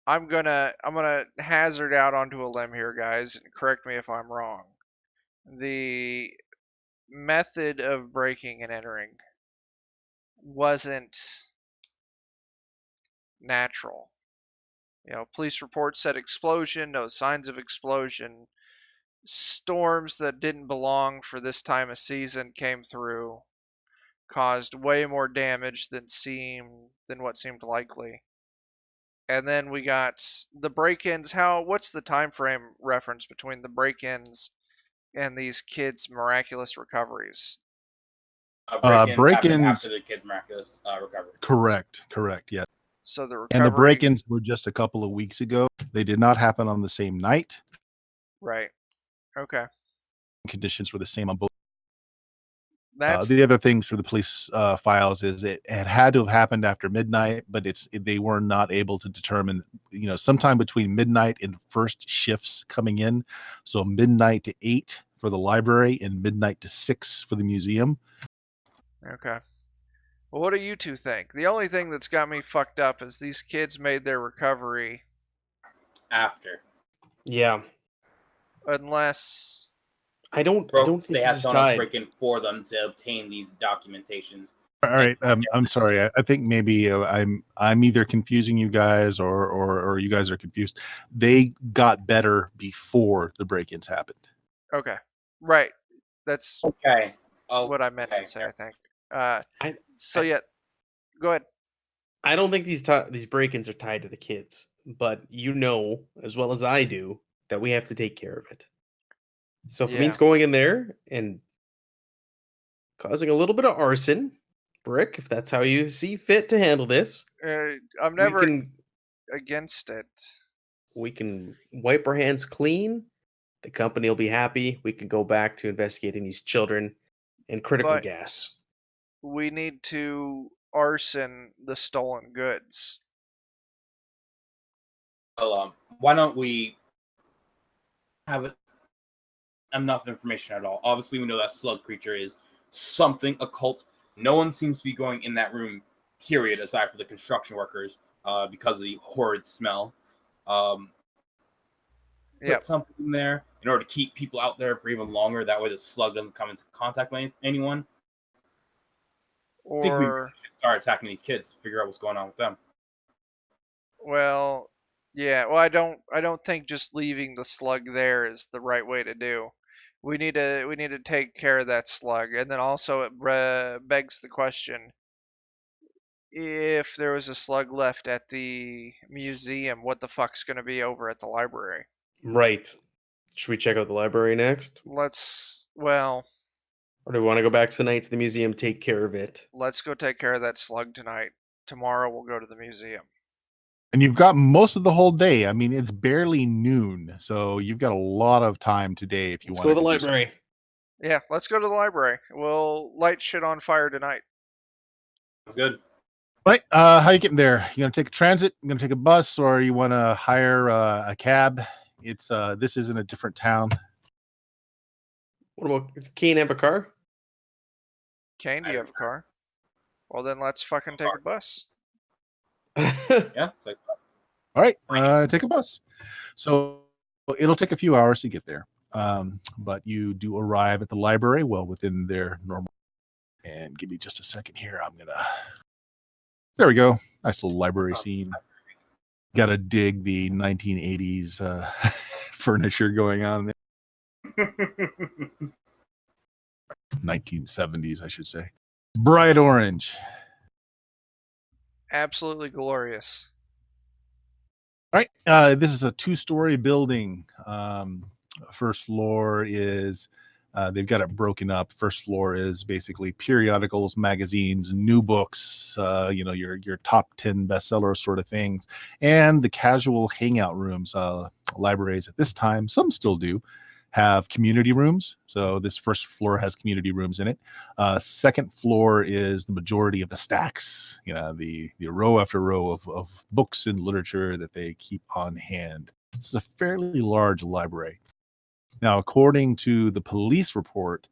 Speaker 3: I'm gonna hazard out onto a limb here, guys, and correct me if I'm wrong. The method of breaking and entering wasn't natural. Police reports said explosion, no signs of explosion. Storms that didn't belong for this time of season came through, caused way more damage than what seemed likely. And then we got the break-ins. What's the time frame reference between the break-ins and these kids' miraculous recoveries?
Speaker 4: Break-ins happened
Speaker 2: Break-ins,
Speaker 4: after the kid's miraculous recovery.
Speaker 2: correct, yeah.
Speaker 3: So the recovery,
Speaker 2: And the break-ins were just a couple of weeks ago. They did not happen on the same night.
Speaker 3: right? Okay,
Speaker 2: Conditions were the same on both.
Speaker 3: that's
Speaker 2: The other things for the police files is it had to have happened after midnight, but they were not able to determine, sometime between midnight and first shifts coming in. So midnight to 8 for the library and midnight to 6 for the museum.
Speaker 3: okay. Well, what do you two think? The only thing that's got me fucked up is these kids made their recovery
Speaker 4: After.
Speaker 1: Yeah,
Speaker 3: unless
Speaker 1: I don't think
Speaker 4: They
Speaker 1: this
Speaker 4: had
Speaker 1: is
Speaker 4: someone else
Speaker 1: tied.
Speaker 4: break in for them to obtain these documentations.
Speaker 2: All right, I'm sorry. I think maybe I'm either confusing you guys or you guys are confused. They got better before the break-ins happened.
Speaker 3: okay, right. That's
Speaker 4: Okay.
Speaker 3: what I meant to say. I think. So yeah, go ahead.
Speaker 1: I don't think these break-ins are tied to the kids, but you know as well as I do that we have to take care of it. So if it
Speaker 3: Yeah.
Speaker 1: means going in there and causing a little bit of arson, Brick, if that's how you see fit to handle this,
Speaker 3: I'm never
Speaker 1: we can
Speaker 3: against it.
Speaker 1: wipe our hands clean. The company will be happy. We can go back to investigating these children and critical
Speaker 3: But
Speaker 1: gas.
Speaker 3: we need to arson the stolen goods.
Speaker 4: Well, why don't we have enough information at all? Obviously, we know that slug creature is something occult. No one seems to be going in that room, period, aside from the construction workers, because of the horrid smell. Put something in there in order to keep people out there for even longer. That way the slug doesn't come into contact with anyone. I think we should start attacking these kids to figure out what's going on with them.
Speaker 3: Well, yeah. Well, I don't think just leaving the slug there is the right way to do. We need to take care of that slug, and then also it begs the question: if there was a slug left at the museum, what the fuck's gonna be over at the library?
Speaker 1: Right. Should we check out the library next?
Speaker 3: Well,
Speaker 1: Or do we want to go back tonight to the museum, take care of it?
Speaker 3: let's go take care of that slug tonight. Tomorrow we'll go to the museum.
Speaker 2: And you've got most of the whole day. I mean, it's barely noon, so you've got a lot of time today if you want
Speaker 1: Let's go to the
Speaker 2: do
Speaker 1: library.
Speaker 3: Yeah, let's go to the library. We'll light shit on fire tonight.
Speaker 4: Sounds good.
Speaker 2: Right. How you getting there? You gonna take a transit? You gonna take a bus, or you want to hire a cab? It's this is in a different town.
Speaker 1: What about does Kane have a car?
Speaker 3: Kane, do you have a car? Well, then let's fucking take a bus.
Speaker 4: Yeah. It's like,
Speaker 2: All right. Take a bus. So it'll take a few hours to get there, but you do arrive at the library well within their normal. And give me just a second here. There we go. Nice little library scene. Got to dig the 1980s furniture going on there. 1970s, I should say. Bright orange.
Speaker 3: Absolutely glorious.
Speaker 2: All right. This is a 2-story building. First floor is They've got it broken up. First floor is basically periodicals, magazines, new books, your top 10 bestsellers sort of things, and the casual hangout rooms. Libraries at this time, some still do, have community rooms. So this first floor has community rooms in it. Second floor is the majority of the stacks, the row after row of books and literature that they keep on hand. This is a fairly large library. Now, according to the police report,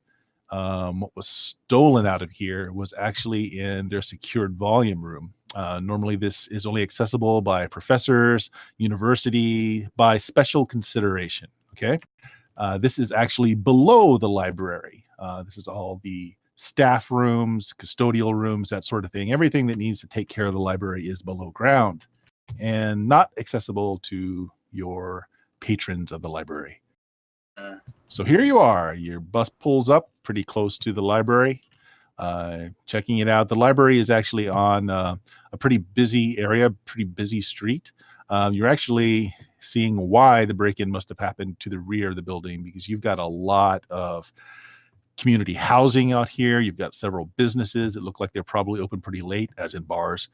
Speaker 2: what was stolen out of here was actually in their secured volume room. Normally, this is only accessible by professors, university, by special consideration. Okay. This is actually below the library. This is all the staff rooms, custodial rooms, that sort of thing. Everything that needs to take care of the library is below ground and not accessible to your patrons of the library. So here you are. Your bus pulls up pretty close to the library. Checking it out. The library is actually on a pretty busy area, pretty busy street. You're actually seeing why the break-in must have happened to the rear of the building, because you've got a lot of community housing out here. You've got several businesses that look like they're probably open pretty late, as in bars.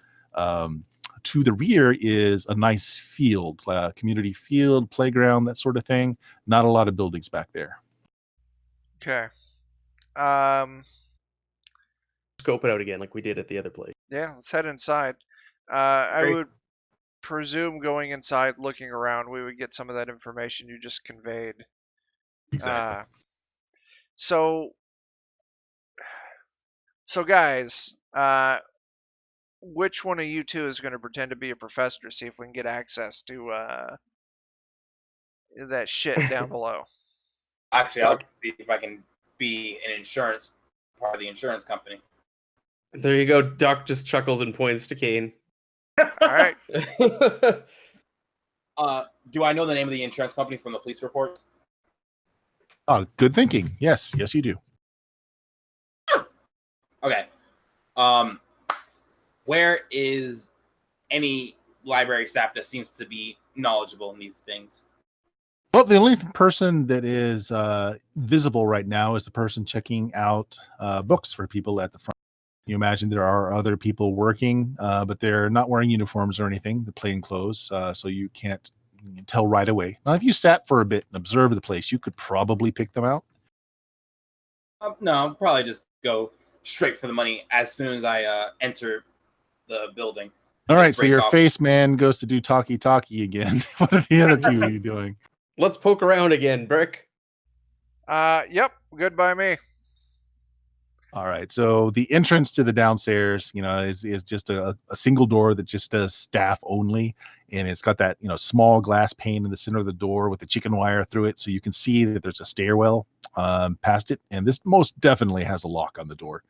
Speaker 2: To the rear is a nice field, community field, playground, that sort of thing. Not a lot of buildings back there.
Speaker 3: Okay.
Speaker 1: Scope it out again like we did at the other place.
Speaker 3: Yeah, let's head inside. I
Speaker 1: Great.
Speaker 3: would presume going inside, looking around, we would get some of that information you just conveyed.
Speaker 2: Exactly.
Speaker 3: So guys, which one of you two is going to pretend to be a professor to see if we can get access to that shit down below?
Speaker 4: Actually, I'll see if I can be part of the insurance company.
Speaker 1: There you go. Doc just chuckles and points to Kane.
Speaker 3: All right.
Speaker 4: Do I know the name of the insurance company from the police reports?
Speaker 2: Good thinking. Yes, you do.
Speaker 4: Okay. Where is any library staff that seems to be knowledgeable in these things?
Speaker 2: Well, the only person that is visible right now is the person checking out books for people at the front. You imagine there are other people working, but they're not wearing uniforms or anything. They're plain clothes, so you can't tell right away. Now, if you sat for a bit and observed the place, you could probably pick them out.
Speaker 4: No, I'll probably just go straight for the money as soon as I enter the building.
Speaker 2: All right, so your face man goes to do talkie again. What are the other two you doing?
Speaker 1: Let's poke around again, Brick.
Speaker 3: Yep, good by me.
Speaker 2: All right, so the entrance to the downstairs, is just a single door that just does staff only, and it's got that small glass pane in the center of the door with the chicken wire through it, so you can see that there's a stairwell past it, and this most definitely has a lock on the door.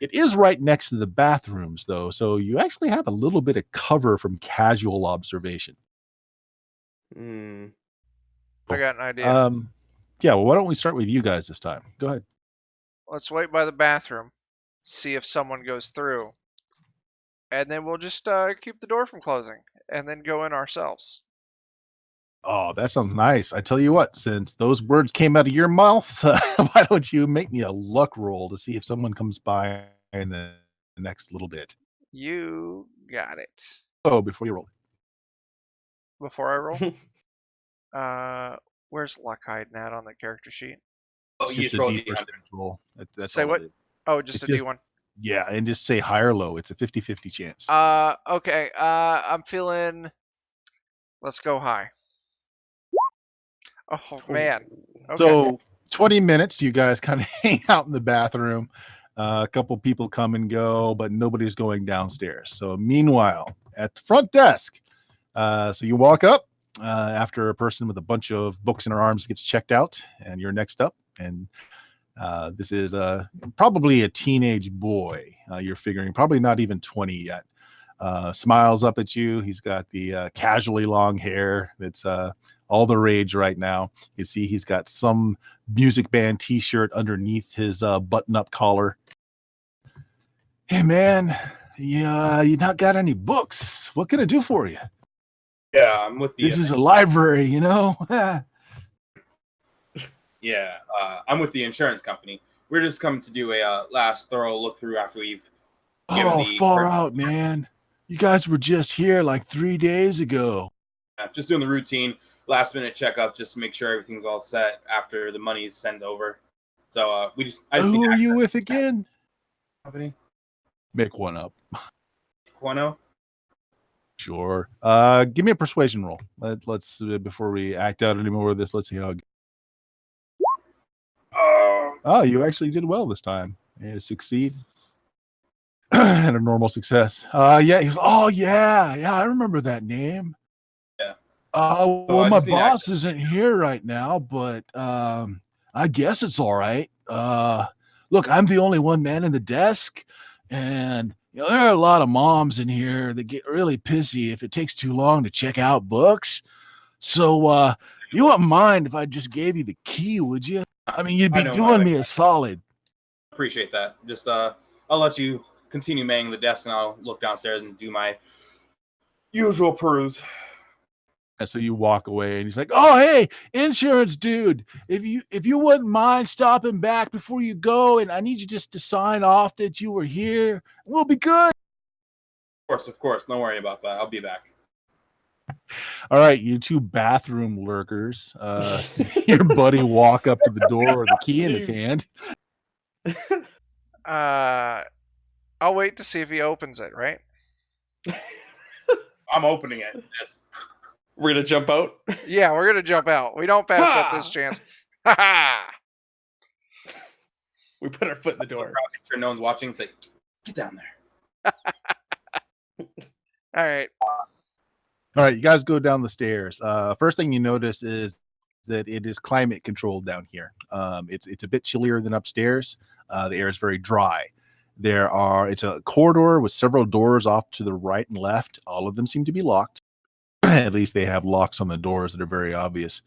Speaker 2: It is right next to the bathrooms, though, so you actually have a little bit of cover from casual observation.
Speaker 3: I got an idea.
Speaker 2: Yeah, well, why don't we start with you guys this time? Go ahead.
Speaker 3: Let's wait by the bathroom, see if someone goes through, and then we'll just keep the door from closing, and then go in ourselves.
Speaker 2: Oh, that sounds nice. I tell you what, since those words came out of your mouth, why don't you make me a luck roll to see if someone comes by in the next little bit?
Speaker 3: You got it.
Speaker 2: Oh, before you roll.
Speaker 3: Before I roll? Where's luck hiding at on the character sheet?
Speaker 4: Oh,
Speaker 2: It's
Speaker 4: you
Speaker 2: just
Speaker 4: just
Speaker 2: a
Speaker 4: rolled
Speaker 2: D
Speaker 4: the
Speaker 2: roll. That's
Speaker 3: Say
Speaker 2: all
Speaker 3: what?
Speaker 2: it is.
Speaker 3: Oh, just
Speaker 2: It's
Speaker 3: a
Speaker 2: just-
Speaker 3: D1.
Speaker 2: Yeah, and just say high or low. It's a 50-50 chance.
Speaker 3: Okay. I'm feeling. Let's go high. Oh man. Okay.
Speaker 2: So 20 minutes, you guys kind of hang out in the bathroom. A couple people come and go, but nobody's going downstairs. So meanwhile, at the front desk, so you walk up after a person with a bunch of books in her arms gets checked out, and you're next up. And this is probably a teenage boy. You're figuring probably not even 20 yet. Smiles up at you. He's got the casually long hair that's all the rage right now. You see he's got some music band t-shirt underneath his button-up collar. Hey man, you not got any books? What can I do for you?
Speaker 4: Yeah, I'm with you.
Speaker 2: This is a library,
Speaker 4: Yeah, I'm with the insurance company. We're just coming to do a last thorough look through after we've given
Speaker 2: Oh,
Speaker 4: the
Speaker 2: far out, man. You guys were just here like 3 days ago.
Speaker 4: just doing the routine last minute checkup just to make sure everything's all set after the money is sent over. So I just
Speaker 2: Who
Speaker 4: need
Speaker 2: are you
Speaker 4: access
Speaker 2: with
Speaker 4: to that
Speaker 2: again?
Speaker 4: company.
Speaker 2: Make one up.
Speaker 4: Quano.
Speaker 2: Sure. Give me a persuasion roll. Let's before we act out any more of this, let's see how it goes. Oh, you actually did well this time. Yeah, succeed. And a normal success. Yeah, he goes, oh yeah, I remember that name.
Speaker 4: Yeah.
Speaker 2: Well,
Speaker 4: I
Speaker 2: my
Speaker 4: just need
Speaker 2: boss
Speaker 4: access.
Speaker 2: isn't here right now, but I guess it's all right. Look, I'm the only one man in the desk, and there are a lot of moms in here that get really pissy if it takes too long to check out books. So you wouldn't mind if I just gave you the key, would you? I mean, you'd
Speaker 4: I
Speaker 2: be
Speaker 4: know my
Speaker 2: doing
Speaker 4: way.
Speaker 2: me a solid.
Speaker 4: Appreciate that. Just I'll let you continue manning the desk, and I'll look downstairs and do my usual peruse.
Speaker 2: And so you walk away, and he's like, "Oh, hey, insurance dude, if you wouldn't mind stopping back before you go, and I need you just to sign off that you were here, we'll be good."
Speaker 4: Of course. Don't worry about that. I'll be back.
Speaker 2: All right, you two bathroom lurkers. See your buddy walk up to the door with the key in his hand.
Speaker 3: I'll wait to see if he opens it, right?
Speaker 4: I'm opening it. Just
Speaker 1: We're gonna jump out.
Speaker 3: Yeah, we're gonna jump out. We don't pass up this
Speaker 1: Ha!
Speaker 3: chance. Ha ha!
Speaker 1: We put our foot in the door.
Speaker 4: make sure no one's watching. Say, get down there.
Speaker 3: All right.
Speaker 2: All right, you guys go down the stairs. First thing you notice is that it is climate controlled down here. It's a bit chillier than upstairs. The air is very dry. It's a corridor with several doors off to the right and left. All of them seem to be locked. At least they have locks on the doors that are very obvious.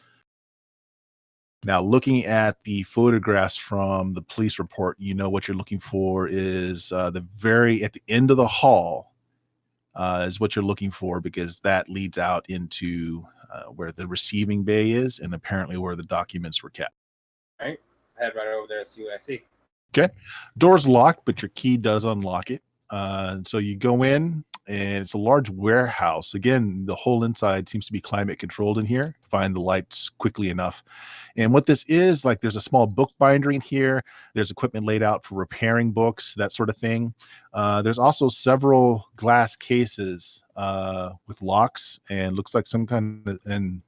Speaker 2: Now, looking at the photographs from the police report, you know what you're looking for is at the end of the hall is what you're looking for, because that leads out into where the receiving bay is, and apparently where the documents were kept.
Speaker 4: All right. Head right over there and see what I see.
Speaker 2: Okay. Door's locked, but your key does unlock it. So you go in, and it's a large warehouse. Again, the whole inside seems to be climate controlled in here. Find the lights quickly enough. And what this is, like, there's a small book binder in here. There's equipment laid out for repairing books, that sort of thing. There's also several glass cases with locks, and looks like some kind of, and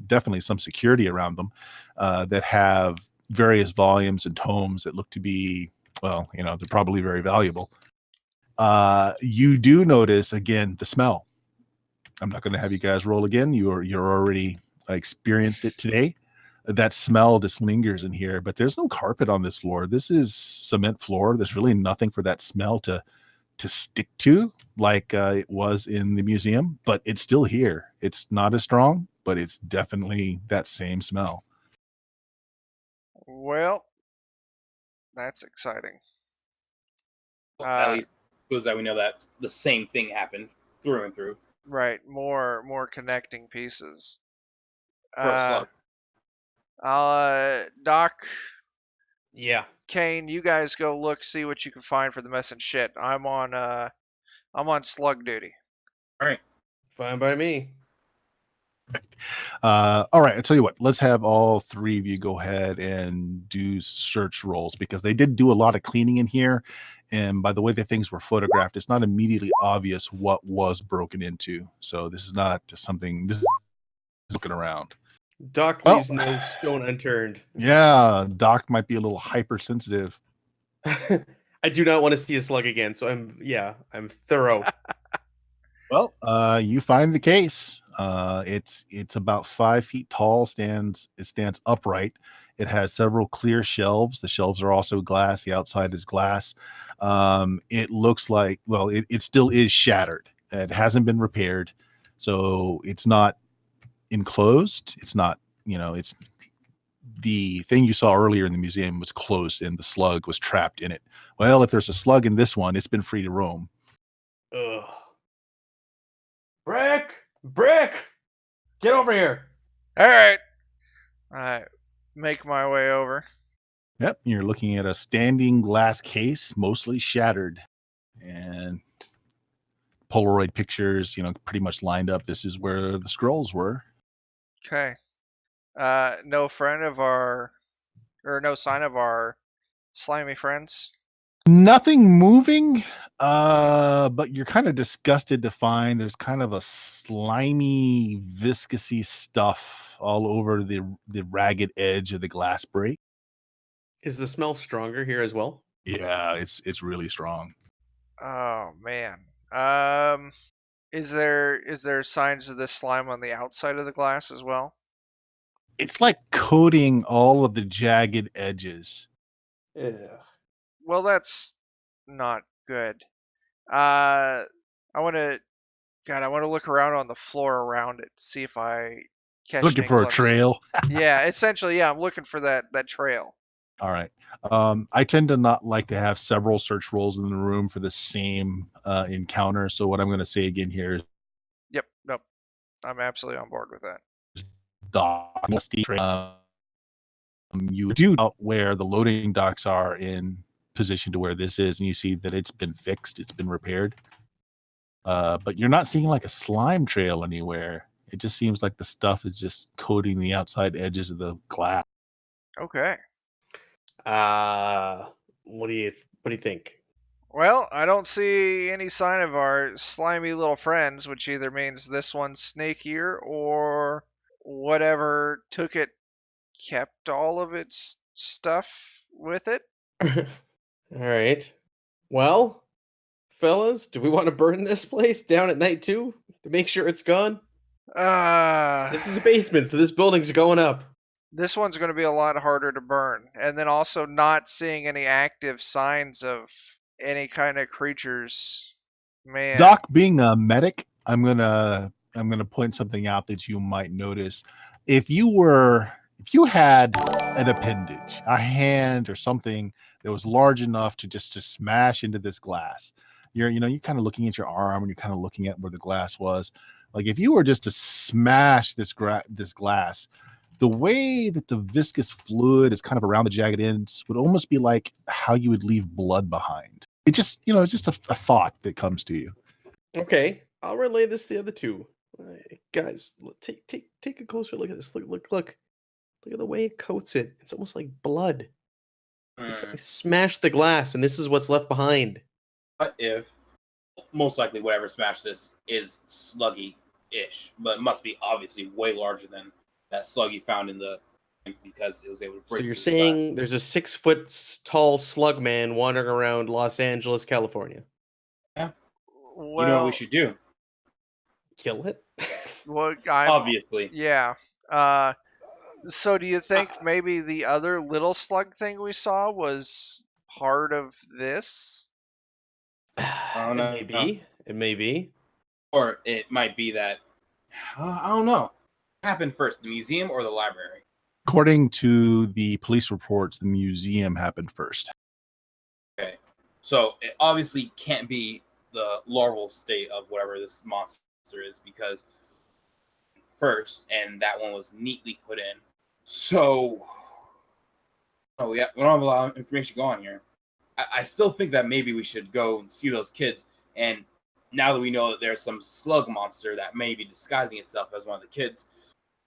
Speaker 2: definitely some security around them that have various volumes and tomes that look to be, well, they're probably very valuable. You do notice again the smell. I'm not going to have you guys roll again. You're already experienced it today. That smell just lingers in here, but there's no carpet on this floor. This is cement floor. There's really nothing for that smell to stick to like it was in the museum, but it's still here. It's not as strong, but it's definitely that same smell.
Speaker 3: Well, that's exciting.
Speaker 4: At least proves that we know that the same thing happened through and through.
Speaker 3: Right. More connecting pieces.
Speaker 4: For a slug.
Speaker 3: Doc,
Speaker 1: Yeah.
Speaker 3: Kane, you guys go look, see what you can find for the missing shit. I'm on slug duty.
Speaker 4: All right.
Speaker 1: Fine by me.
Speaker 2: All right, I'll tell you what, let's have all three of you go ahead and do search rolls, because they did do a lot of cleaning in here, and by the way that things were photographed, it's not immediately obvious what was broken into. So this is not just something, this is looking around.
Speaker 1: Doc leaves no stone unturned.
Speaker 2: Yeah, Doc might be a little hypersensitive.
Speaker 1: I do not want to see a slug again, so I'm thorough.
Speaker 2: Well, you find the case. It's about 5 feet tall. It stands upright. It has several clear shelves. The shelves are also glass. The outside is glass. It looks like, well, it still is shattered. It hasn't been repaired, so it's not enclosed. It's not, it's the thing you saw earlier in the museum was closed, and the slug was trapped in it. Well, if there's a slug in this one, it's been free to roam.
Speaker 1: Ugh. Brick, get over here.
Speaker 3: All right. make my way over.
Speaker 2: Yep, you're looking at a standing glass case, mostly shattered, and Polaroid pictures, pretty much lined up. This is where the scrolls were.
Speaker 3: Okay. No friend of our, or no sign of our slimy friends.
Speaker 2: Nothing moving, but you're kind of disgusted to find there's kind of a slimy, viscousy stuff all over the ragged edge of the glass break.
Speaker 1: Is the smell stronger here as well?
Speaker 2: Yeah, it's really strong.
Speaker 3: Oh man. Is there signs of this slime on the outside of the glass as well?
Speaker 2: It's like coating all of the jagged edges.
Speaker 1: Yeah.
Speaker 3: Well, that's not good. I want to, God, I want to look around on the floor around it, see if I catch
Speaker 2: Looking
Speaker 3: any
Speaker 2: for a
Speaker 3: glimpses.
Speaker 2: trail.
Speaker 3: Yeah, essentially, yeah, I'm looking for that trail.
Speaker 2: All right. I tend to not like to have several search rolls in the room for the same encounter. So what I'm going to say again here is
Speaker 3: Yep, nope, I'm absolutely on board with that.
Speaker 2: you do out where the loading docks are in position to where this is, and you see that it's been fixed, it's been repaired. But you're not seeing like a slime trail anywhere. It just seems like the stuff is just coating the outside edges of the glass.
Speaker 3: Okay.
Speaker 1: What do you think?
Speaker 3: Well, I don't see any sign of our slimy little friends, which either means this one's snakier or whatever took it kept all of its stuff with it.
Speaker 1: All right. Well, fellas, do we want to burn this place down at night too to make sure it's gone? This is a basement, so this building's going up.
Speaker 3: This one's going to be a lot harder to burn. And then also not seeing any active signs of any kind of creatures. Man.
Speaker 2: Doc, being a medic, I'm gonna point something out that you might notice. If you had an appendage, a hand or something that was large enough to smash into this glass, you're kind of looking at your arm and you're kind of looking at where the glass was. Like if you were just to smash this glass, the way that the viscous fluid is kind of around the jagged ends would almost be like how you would leave blood behind. It just, it's just a thought that comes to you.
Speaker 1: Okay, I'll relay this to the other two. Guys, take a closer look at this. Look at the way it coats it. It's almost like blood. It's like smashed the glass, and this is what's left behind.
Speaker 4: What if most likely whatever smashed this is sluggy-ish, but must be obviously way larger than that slug you found in the because it was able to break.
Speaker 1: So you're saying there's a 6 foot tall slug man wandering around Los Angeles, California?
Speaker 4: Yeah.
Speaker 3: Well,
Speaker 4: You know what we should do?
Speaker 1: Kill it?
Speaker 3: well,
Speaker 4: Obviously.
Speaker 3: yeah. So do you think maybe the other little slug thing we saw was part of this?
Speaker 4: don't know.
Speaker 1: It may be.
Speaker 4: Or it might be that I don't know. What happened first, the museum or the library?
Speaker 2: According to the police reports, the museum happened first.
Speaker 4: Okay. So it obviously can't be the larval state of whatever this monster is because first, and that one was neatly put in. So we don't have a lot of information going here. I still think that maybe we should go and see those kids. And now that we know that there's some slug monster that may be disguising itself as one of the kids,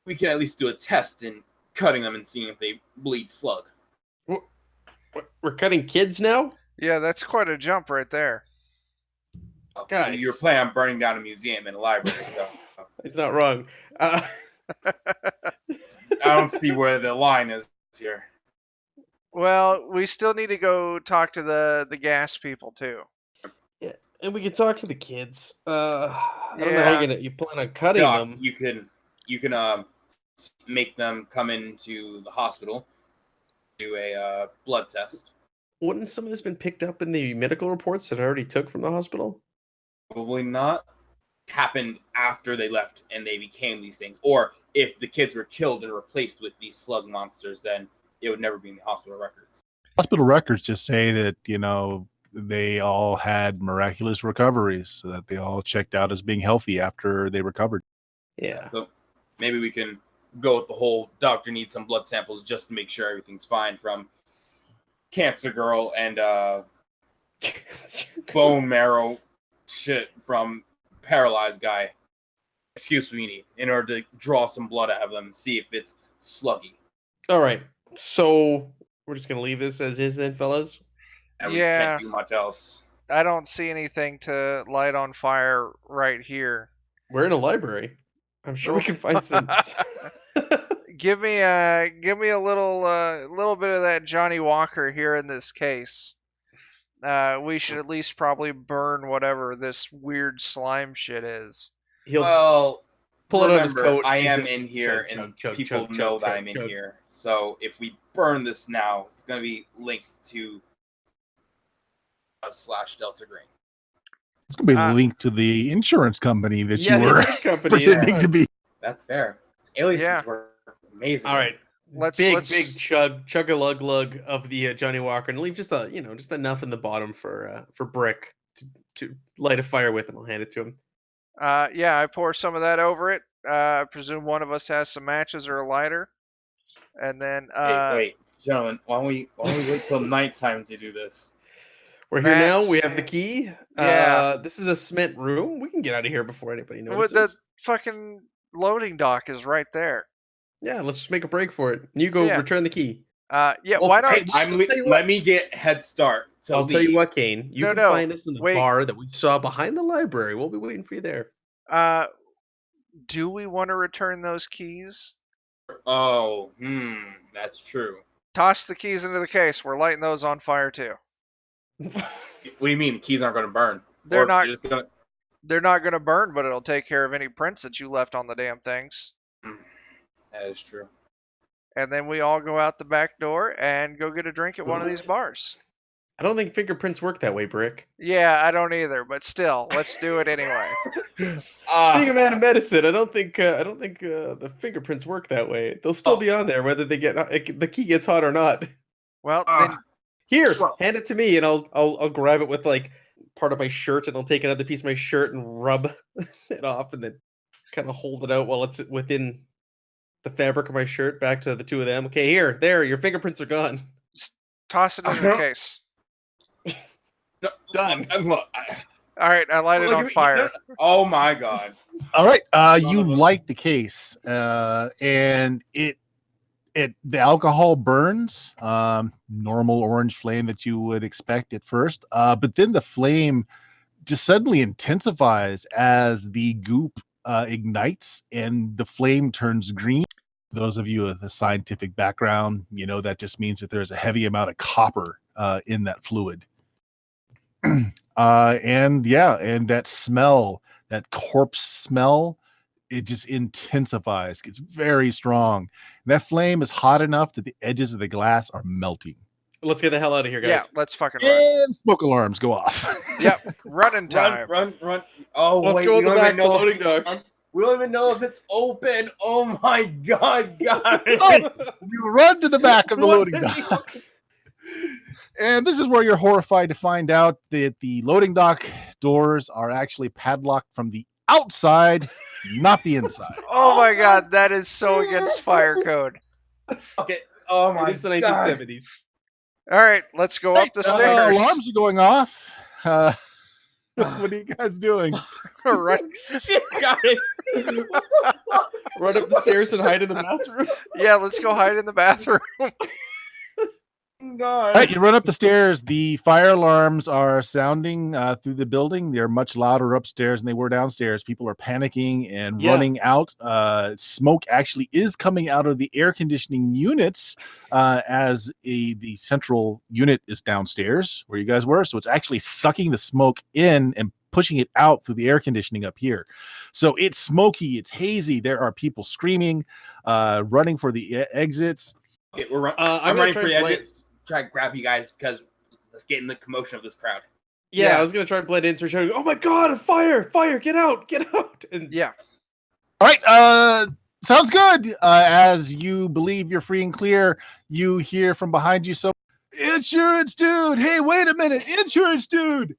Speaker 4: we can at least do a test in cutting them and seeing if they bleed slug.
Speaker 1: We're cutting kids now?
Speaker 3: Yeah, that's quite a jump right there.
Speaker 1: Guys.
Speaker 4: You're planning on burning down a museum and a library. So.
Speaker 1: He's not wrong.
Speaker 4: I don't see where the line is here.
Speaker 3: Well, we still need to go talk to the gas people too.
Speaker 1: Yeah, and we can talk to the kids. I don't know how you plan on cutting
Speaker 4: Doc,
Speaker 1: them.
Speaker 4: you can make them come into the hospital, do a blood test.
Speaker 1: Wouldn't some of this been picked up in the medical reports that I already took from the hospital?
Speaker 4: Probably not. Happened after they left and they became these things. Or if the kids were killed and replaced with these slug monsters, then it would never be in the hospital records.
Speaker 2: Hospital records just say that, they all had miraculous recoveries, so that they all checked out as being healthy after they recovered.
Speaker 1: Yeah.
Speaker 4: So maybe we can go with the whole doctor needs some blood samples just to make sure everything's fine from cancer girl and bone marrow shit from paralyzed guy. Excuse me, in order to draw some blood out of them and see if it's sluggy.
Speaker 1: All right. So we're just gonna leave this as is then, fellas.
Speaker 4: And we
Speaker 3: Yeah.
Speaker 4: can't do much else.
Speaker 3: I don't see anything to light on fire right here.
Speaker 1: We're in a library. I'm sure we can find some.
Speaker 3: Give me a little bit of that Johnny Walker here in this case. We should at least probably burn whatever this weird slime shit is.
Speaker 1: He'll
Speaker 4: Well,
Speaker 1: pull it on his
Speaker 4: remember,
Speaker 1: coat.
Speaker 4: I
Speaker 1: and
Speaker 4: am
Speaker 1: just
Speaker 4: in here,
Speaker 1: chug,
Speaker 4: and
Speaker 1: chug,
Speaker 4: people
Speaker 1: chug,
Speaker 4: know
Speaker 1: chug,
Speaker 4: that
Speaker 1: chug,
Speaker 4: I'm in
Speaker 1: chug.
Speaker 4: here. So if we burn this now, it's going to be linked to / Delta Green.
Speaker 2: It's going to be linked to the insurance company that
Speaker 1: Yeah,
Speaker 2: you
Speaker 1: the
Speaker 2: were
Speaker 1: insurance company.
Speaker 2: pretending
Speaker 1: yeah.
Speaker 2: to be.
Speaker 4: That's fair. Aliases
Speaker 3: Yeah.
Speaker 4: were amazing.
Speaker 1: All right.
Speaker 3: Let's
Speaker 1: Big chug a lug of the Johnny Walker, and leave just just enough in the bottom for Brick to light a fire with, and I'll hand it to him.
Speaker 3: Yeah, I pour some of that over it. I presume one of us has some matches or a lighter, and then
Speaker 4: Wait, gentlemen, why don't we wait till nighttime to do this?
Speaker 1: We're here now. We
Speaker 3: Max.
Speaker 1: have the key.
Speaker 3: Yeah.
Speaker 1: This is a cement room. We can get out of here before anybody
Speaker 3: with
Speaker 1: notices.
Speaker 3: the fucking loading dock is right there.
Speaker 1: Yeah, let's just make a break for it. You go
Speaker 3: Yeah.
Speaker 1: return the key.
Speaker 3: Yeah,
Speaker 1: Well,
Speaker 3: why not?
Speaker 1: hey, tell you what.
Speaker 4: Let me get head start.
Speaker 1: I'll tell you what, Kane. You can
Speaker 3: No,
Speaker 1: find us in the
Speaker 3: wait.
Speaker 1: bar that we saw behind the library. We'll be waiting for you there.
Speaker 3: Do we want to return those keys?
Speaker 4: Oh, that's true.
Speaker 3: Toss the keys into the case. We're lighting those on fire too.
Speaker 4: What do you mean? The keys aren't going to burn?
Speaker 3: They're
Speaker 4: Or
Speaker 3: not.
Speaker 4: you're just gonna...
Speaker 3: They're not going to burn, but it'll take care of any prints that you left on the damn things.
Speaker 4: That is true.
Speaker 3: And then we all go out the back door and go get a drink at one of these bars.
Speaker 1: I don't think fingerprints work that way, Brick.
Speaker 3: Yeah, I don't either, but still, let's do it anyway.
Speaker 1: Being a man of medicine, I don't think the fingerprints work that way. They'll still be on there whether they get the key gets hot or not.
Speaker 3: Well, then
Speaker 1: Here, hand it to me, and I'll grab it with like part of my shirt, and I'll take another piece of my shirt and rub it off, and then kind of hold it out while it's within the fabric of my shirt. Back to the two of them. Okay, there, your fingerprints are gone.
Speaker 3: toss it into the case.
Speaker 4: No,
Speaker 1: Done.
Speaker 3: All right, I light it on fire.
Speaker 4: Oh my god!
Speaker 2: All right, you light the case, and the alcohol burns, normal orange flame that you would expect at first, but then the flame just suddenly intensifies as the goop ignites, and the flame turns green. Those of you with a scientific background, that just means that there's a heavy amount of copper in that fluid. And that smell, that corpse smell, it just intensifies, gets very strong. And that flame is hot enough that the edges of the glass are melting.
Speaker 1: Let's get the hell out of here, guys.
Speaker 3: Yeah, let's fucking run.
Speaker 2: And smoke alarms go off.
Speaker 3: Yep, running time.
Speaker 4: Run! Oh
Speaker 1: Let's
Speaker 4: wait,
Speaker 1: go
Speaker 4: we
Speaker 1: in the
Speaker 4: don't
Speaker 1: back
Speaker 4: even know.
Speaker 1: loading dock.
Speaker 4: We don't even know if it's open. Oh my god, guys!
Speaker 2: You run to the back of the loading dock. And this is where you're horrified to find out that the loading dock doors are actually padlocked from the outside, not the inside.
Speaker 3: Oh my god, that is so against fire code.
Speaker 4: Okay. Oh my
Speaker 1: It's the
Speaker 4: god!
Speaker 1: 1970s.
Speaker 3: All right, let's go up the stairs.
Speaker 2: Alarms are going off. What are you guys doing?
Speaker 3: Right.
Speaker 4: Shit, guys!
Speaker 1: Run up the stairs and hide in the bathroom.
Speaker 3: Yeah, let's go hide in the bathroom.
Speaker 4: God.
Speaker 2: All right, you run up the stairs. The fire alarms are sounding through the building. They're much louder upstairs than they were downstairs. People are panicking and running out. Smoke actually is coming out of the air conditioning units as the central unit is downstairs where you guys were. So it's actually sucking the smoke in and pushing it out through the air conditioning up here. So it's smoky, it's hazy. There are people screaming, running for the exits.
Speaker 4: Okay, I'm
Speaker 1: I'm
Speaker 4: running
Speaker 1: gonna
Speaker 4: for
Speaker 1: try
Speaker 4: the
Speaker 1: and
Speaker 4: exit. Try to grab you guys because let's get in the commotion of this crowd.
Speaker 1: Yeah, I was gonna try and blend in. So shouting, "Oh my god, a fire! Fire! Get out! Get out!" And
Speaker 3: Yeah.
Speaker 2: All right, sounds good. As you believe you're free and clear, you hear from behind you, so insurance dude, hey, wait a minute, insurance dude.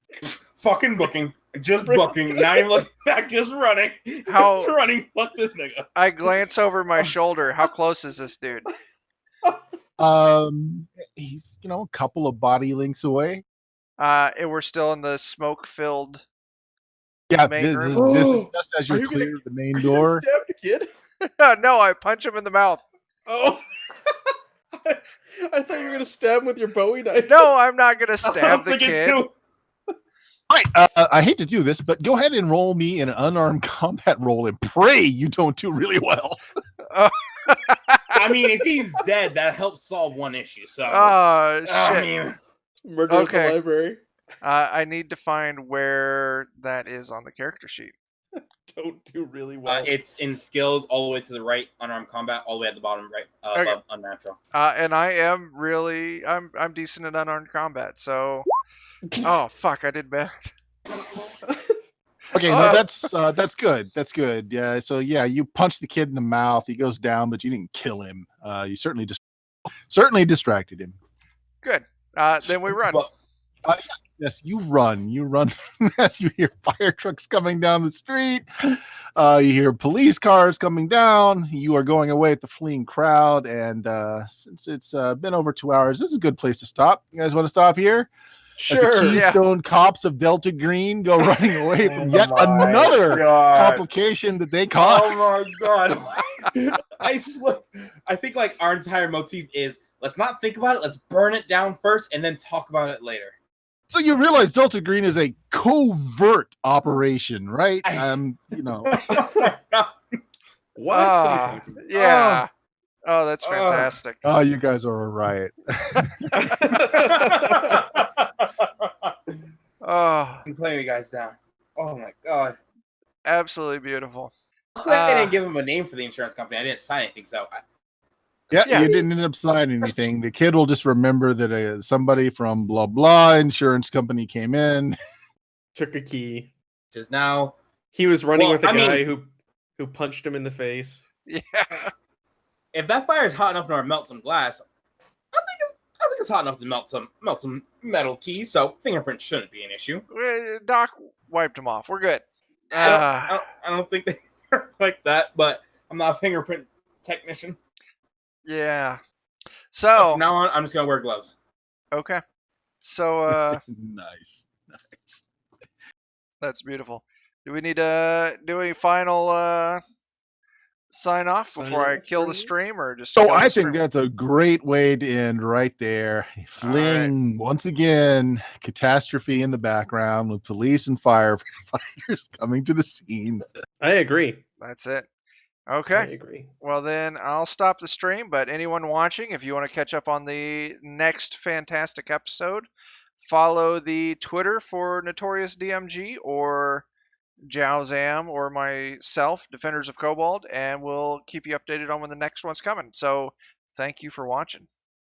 Speaker 4: Fucking booking. Just booking, not even looking back, just running.
Speaker 3: How-
Speaker 4: Just running. Fuck this nigga.
Speaker 3: I glance over my shoulder. How close is this dude?
Speaker 2: He's a couple of body lengths away.
Speaker 3: And we're still in the smoke-filled.
Speaker 2: Yeah,
Speaker 3: Main
Speaker 2: this
Speaker 3: room?
Speaker 2: is just as
Speaker 1: Are
Speaker 2: you
Speaker 1: you gonna-
Speaker 2: clear the main
Speaker 1: Are you gonna
Speaker 2: door.
Speaker 1: stab the kid?
Speaker 3: No, I punch him in the mouth.
Speaker 1: Oh. I thought you were gonna stab him with your Bowie knife.
Speaker 3: No, I'm not gonna
Speaker 4: That's what I
Speaker 3: stab
Speaker 4: was
Speaker 3: the
Speaker 4: thinking
Speaker 3: kid.
Speaker 4: too.
Speaker 2: All right, I hate to do this, but go ahead and roll me an unarmed combat roll and pray you don't do really well.
Speaker 4: I mean, if he's dead, that helps solve one issue. So,
Speaker 3: Oh shit!
Speaker 4: I mean,
Speaker 1: Murder
Speaker 3: Okay.
Speaker 1: at the library.
Speaker 3: I need to find where that is on the character sheet.
Speaker 1: Don't do really well.
Speaker 4: it's in skills all the way to the right, unarmed combat, all the way at the bottom right,
Speaker 3: Okay.
Speaker 4: above unnatural.
Speaker 3: And I am really I'm decent at unarmed combat. So, oh fuck, I did bad.
Speaker 2: Okay, no, that's good. That's good. Yeah. So yeah, you punch the kid in the mouth. He goes down, but you didn't kill him. You certainly distracted him.
Speaker 3: Good. Then we run.
Speaker 4: But-
Speaker 2: Yes, you run. You run as you hear fire trucks coming down the street. You hear police cars coming down. You are going away with the fleeing crowd. And since it's been over 2 hours, this is a good place to stop. You guys want to stop here? As the
Speaker 1: Sure.
Speaker 3: Yeah.
Speaker 2: Keystone Cops of Delta Green go running away from yet
Speaker 4: my
Speaker 2: another
Speaker 4: God.
Speaker 2: complication that they caused.
Speaker 4: Oh my god! I swear, I think like our entire motif is let's not think about it. Let's burn it down first, and then talk about it later.
Speaker 2: So you realize Delta Green is a covert operation, right?
Speaker 1: What?
Speaker 3: Ah, yeah. Oh, that's fantastic.
Speaker 2: Oh, you guys are all right.
Speaker 3: Oh,
Speaker 4: I'm playing you guys down. Oh my god!
Speaker 3: absolutely beautiful.
Speaker 4: Luckily, I didn't give him a name for the insurance company. I didn't sign anything, so
Speaker 2: Yeah,
Speaker 3: Yeah.
Speaker 2: you didn't end up signing anything. The kid will just remember that somebody from blah blah insurance company came in.
Speaker 1: Took a key.
Speaker 4: just now.
Speaker 1: He was running
Speaker 4: Well,
Speaker 1: with a
Speaker 4: I mean-
Speaker 1: guy who punched him in the face.
Speaker 3: Yeah.
Speaker 4: If that fire is hot enough to melt some glass, I think it's hot enough to melt some metal keys. So fingerprints shouldn't be an issue.
Speaker 3: Doc wiped him off. We're good.
Speaker 4: I don't think they are like that, but I'm not a fingerprint technician.
Speaker 3: Yeah.
Speaker 4: So
Speaker 3: So,
Speaker 4: from now on, I'm just gonna wear gloves.
Speaker 3: okay. So,
Speaker 2: Nice.
Speaker 3: that's beautiful. Do we need to do any final sign off
Speaker 1: Sign
Speaker 3: before I
Speaker 1: off
Speaker 3: kill the
Speaker 1: for you?
Speaker 3: stream, or just?
Speaker 2: So
Speaker 3: kill the
Speaker 2: I think
Speaker 3: stream?
Speaker 2: that's a great way to end right there. Fling once again, catastrophe in the background with police and firefighters coming to the scene.
Speaker 1: I agree.
Speaker 3: That's it.
Speaker 1: I
Speaker 3: Okay.
Speaker 1: agree.
Speaker 3: Well, then I'll stop the stream. But anyone watching, if you want to catch up on the next fantastic episode, follow the Twitter for Notorious DMG or Zam or myself, Defenders of Cobalt, and we'll keep you updated on when the next one's coming. So thank you for watching.